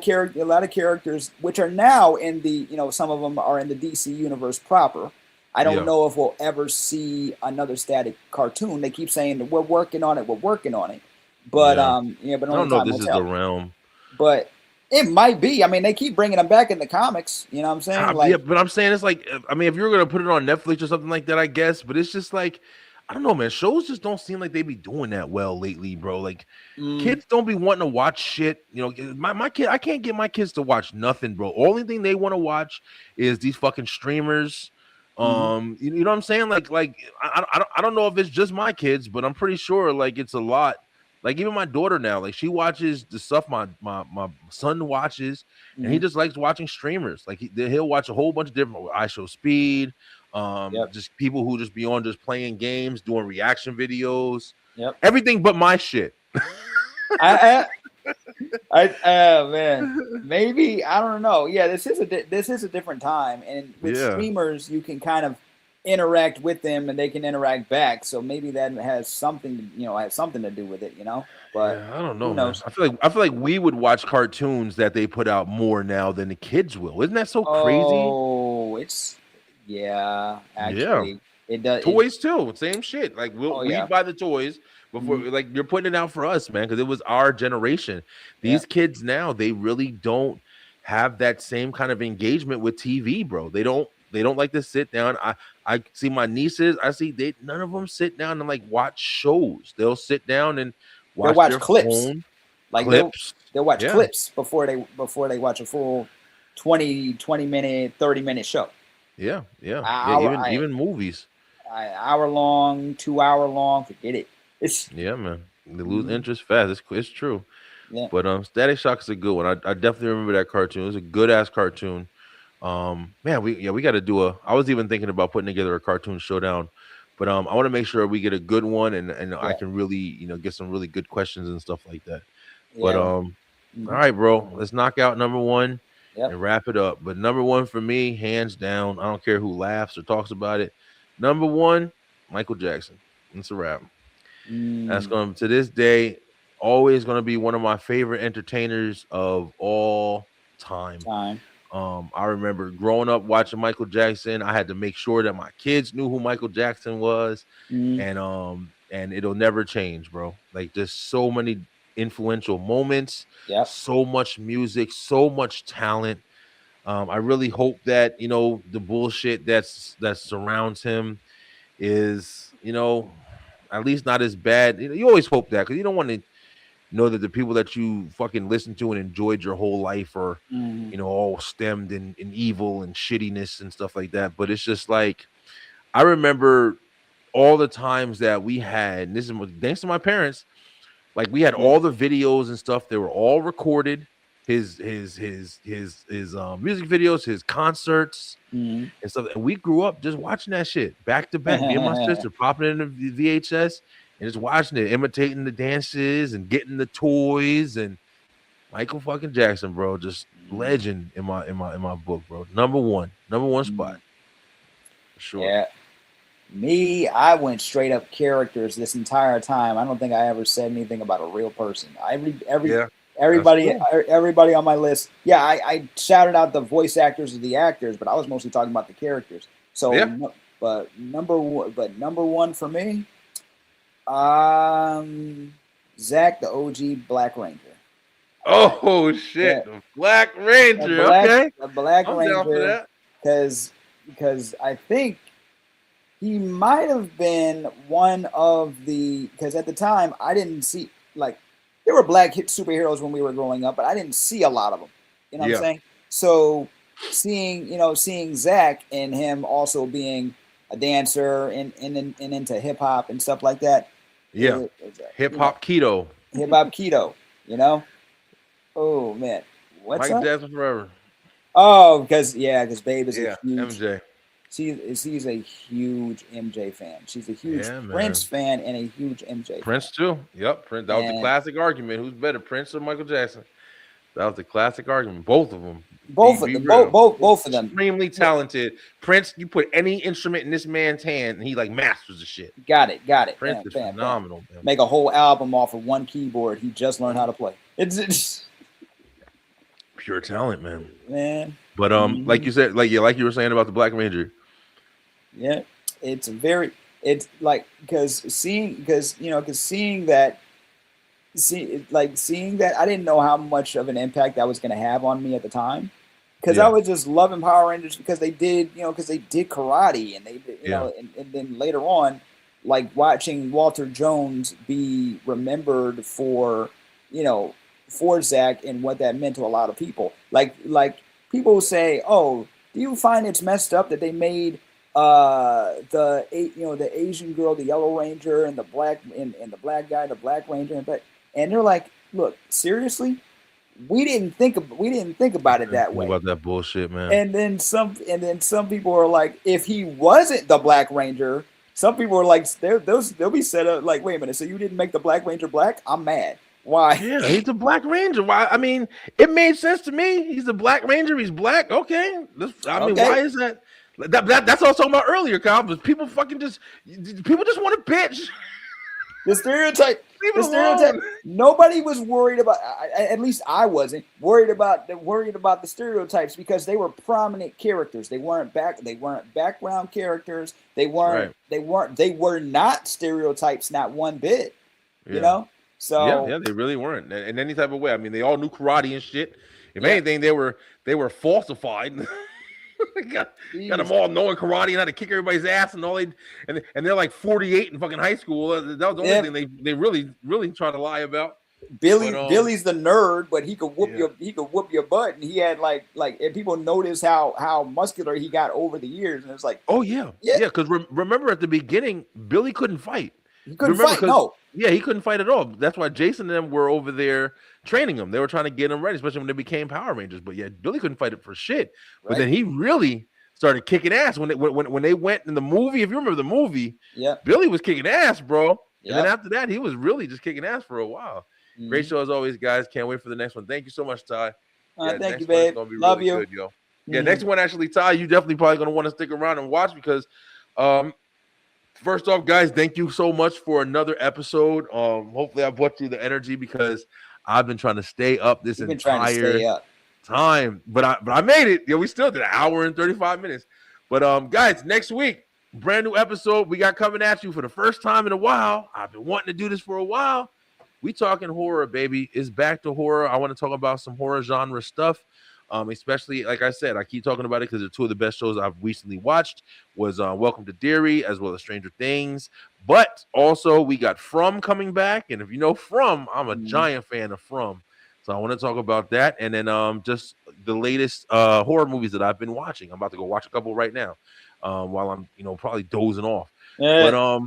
characters which are now in the some of them are in the DC universe proper. I don't know if we'll ever see another Static cartoon. They keep saying that we're working on it, but but I don't know if this is the realm. But it might be. I mean, they keep bringing them back in the comics. You know what I'm saying? Yeah, but I'm saying it's like, I mean, if you're going to put it on Netflix or something like that, I guess. But it's just like, I don't know, man. Shows just don't seem like they be doing that well lately, bro. Like, kids don't be wanting to watch shit. My kid, I can't get my kids to watch nothing, bro. Only thing they want to watch is these fucking streamers. You know what I'm saying? Like I don't know if it's just my kids, but I'm pretty sure like it's a lot. Like even my daughter now, like she watches the stuff my son watches, and he just likes watching streamers. Like he'll watch a whole bunch of different I Show Speed, just people who just be on just playing games, doing reaction videos, everything but my shit. Man, maybe I don't know. Yeah, this is a different time, and with streamers you can kind of interact with them and they can interact back, so maybe that has something to do with it, but I don't know, man. I feel like we would watch cartoons that they put out more now than the kids will. Isn't that so crazy? Oh, it's actually It does. Toys too, same shit. Like we Yeah. buy the toys before, like you're putting it out for us, man, because it was our generation. These kids now, they really don't have that same kind of engagement with TV, bro. They don't like to sit down. I see my nieces, none of them sit down and like watch shows. They'll sit down and They'll watch watch their clips. phone, Like clips. they'll watch clips before they watch a full 20 minute, 30-minute show. Yeah. Even movies. Hour long, 2 hour long, forget it. It's man. They lose interest fast. It's true. Yeah. But Static Shock is a good one. I definitely remember that cartoon. It was a good ass cartoon. Man, we got to do I was even thinking about putting together a cartoon showdown, but I want to make sure we get a good one and I can really get some really good questions and stuff like that. But all right, bro, let's knock out number one and wrap it up. But number one for me, hands down, I don't care who laughs or talks about it. Number one, Michael Jackson. It's a wrap. That's going to this day always going to be one of my favorite entertainers of all time. I remember growing up watching Michael Jackson. I had to make sure that my kids knew who Michael Jackson was, and it'll never change, bro. Like just so many influential moments, so much music, so much talent. I really hope that the bullshit that surrounds him is at least not as bad. You always hope that, because you don't want to know that the people that you fucking listened to and enjoyed your whole life are all stemmed in evil and shittiness and stuff like that. But it's just like, I remember all the times that we had, and this is thanks to my parents, like we had all the videos and stuff. They were all recorded. His music videos, his concerts and stuff. And we grew up just watching that shit back to back. Me and my sister popping in the VHS and just watching it, imitating the dances and getting the toys. And Michael fucking Jackson, bro, just legend in my book, bro. Number one spot. For sure. Yeah. Me, I went straight up characters this entire time. I don't think I ever said anything about a real person. Everybody on my list. Yeah, I shouted out the voice actors of the actors, but I was mostly talking about the characters. So, but number one for me, Zach, the OG Black Ranger. Oh shit, the Black Ranger. The Black Ranger. Because I think he might have been one of the, because at the time I didn't see, like, there were black superheroes when we were growing up, but I didn't see a lot of them. You know what I'm saying? So seeing Zach and him also being a dancer and into hip hop and stuff like that. Yeah. Hip hop keto. Hip hop keto, Oh man. What's Mike Jackson forever. Oh, because Babe is a huge MJ. She's a huge MJ fan. She's a huge Prince fan and a huge MJ Prince too. Yep. Prince. That was the classic argument. Who's better, Prince or Michael Jackson? That was the classic argument. Both of them. Both of them. Extremely talented. Prince, you put any instrument in this man's hand and he like masters the shit. Got it. Prince is phenomenal. Man. Make a whole album off of one keyboard. He just learned how to play. It's pure talent, man. But like you said, like you were saying about the Black Ranger. Yeah, it's like because seeing that I didn't know how much of an impact that was going to have on me at the time, because I was just loving Power Rangers because they did karate and they and then later on, like watching Walter Jones be remembered for Zach and what that meant to a lot of people. Like people say, oh, do you find it's messed up that they made the Asian girl, the Yellow Ranger, and the black and the black guy, the Black Ranger, and they're like, look, seriously, we didn't think about it that way. About that bullshit, man. And then some people are like, if he wasn't the Black Ranger, some people are like, they'll be set up like, wait a minute, so you didn't make the Black Ranger black? I'm mad. Why? Yeah, he's the Black Ranger. Why? I mean, it made sense to me. He's the Black Ranger. He's black. Okay. Why is that? That's what I was talking about earlier, Kyle. But people just want to bitch. The stereotype. Leave The it stereotype. alone. Nobody was worried about. At least I wasn't worried about the stereotypes because they were prominent characters. They weren't background characters. They weren't. Right. They were not stereotypes. Not one bit. Yeah. You know. So yeah, they really weren't in any type of way. I mean, they all knew karate and shit. If Yeah. anything, they were falsified. got them all knowing karate and how to kick everybody's ass and all. And they're like 48 in fucking high school. That was the only thing they really try to lie about. Billy's the nerd, but he could whoop your butt, and he had like and people notice how muscular he got over the years, and it's like, oh yeah. Because remember at the beginning, Billy couldn't fight. He couldn't fight. No. Yeah, he couldn't fight at all. That's why Jason and them were over there training him. They were trying to get him ready, especially when they became Power Rangers. But yeah, Billy couldn't fight it for shit. But Right. then he really started kicking ass when they went in the movie. If you remember the movie, Yeah. Billy was kicking ass, bro. Yep. And then after that, he was really just kicking ass for a while. Mhm. Great show as always, guys. Can't wait for the next one. Thank you so much, Ty. Thank you, next one is babe. gonna be Love really you. good, yo. Yeah, Mhm. next one actually, Ty, you definitely probably gonna want to stick around and watch because first off, guys, thank you so much for another episode. Hopefully I brought you the energy because I've been trying to stay up this You've been trying to entire stay up. time, but I made it. Yeah, we still did an hour and 35 minutes. But guys, next week, brand new episode we got coming at you for the first time in a while. I've been wanting to do this for a while. We talking horror, baby. It's back to horror. I want to talk about some horror genre stuff. Especially, like I said, I keep talking about it because they're two of the best shows I've recently watched was Welcome to Derry as well as Stranger Things. But also we got From coming back. And if you know From, I'm a giant fan of From. So I want to talk about that. And then just the latest horror movies that I've been watching. I'm about to go watch a couple right now while I'm, probably dozing off. Yeah. But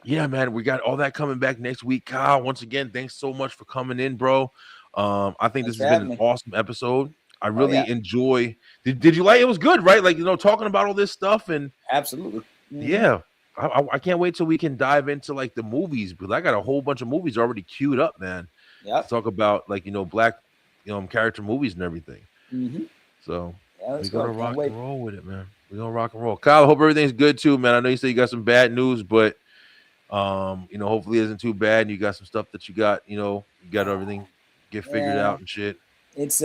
yeah, man, we got all that coming back next week. Kyle, once again, thanks so much for coming in, bro. I think this has been an awesome episode. I really enjoy. Did you like it? Was good, right? Like, talking about all this stuff and Absolutely. yeah. I can't wait till we can dive into like the movies, because I got a whole bunch of movies already queued up, man. Yeah. Talk about like black character movies and everything. Mm-hmm. So Yeah, we're gonna rock and roll with it, man. We're gonna rock and roll. Kyle, I hope everything's good too, man. I know you said you got some bad news, but hopefully it isn't too bad and you got some stuff that you got everything get figured out and shit. It's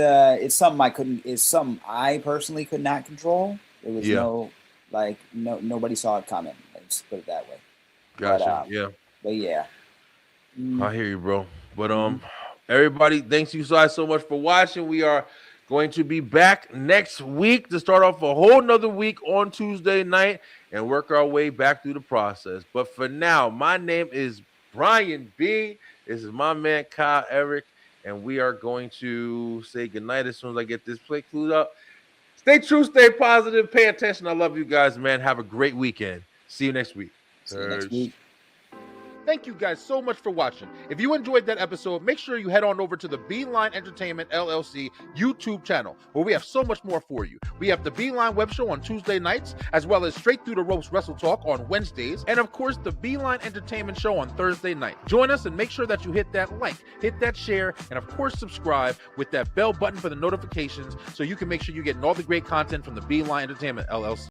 something I personally could not control. There was nobody saw it coming. Let's put it that way. Gotcha. But yeah. I hear you, bro. But everybody, thanks you guys so much for watching. We are going to be back next week to start off a whole nother week on Tuesday night and work our way back through the process. But for now, my name is Brian B. This is my man Kyle Eric, and we are going to say goodnight as soon as I get this play clued up. Stay true, stay positive, pay attention. I love you guys, man. Have a great weekend. See you next week. See you next week. Thank you guys so much for watching. If you enjoyed that episode, make sure you head on over to the B-Line Entertainment LLC YouTube channel, where we have so much more for you. We have the B-Line web show on Tuesday nights, as well as Straight Through the Ropes Wrestle Talk on Wednesdays, and of course, the B-Line Entertainment show on Thursday night. Join us and make sure that you hit that like, hit that share, and of course, subscribe with that bell button for the notifications so you can make sure you're getting all the great content from the B-Line Entertainment LLC.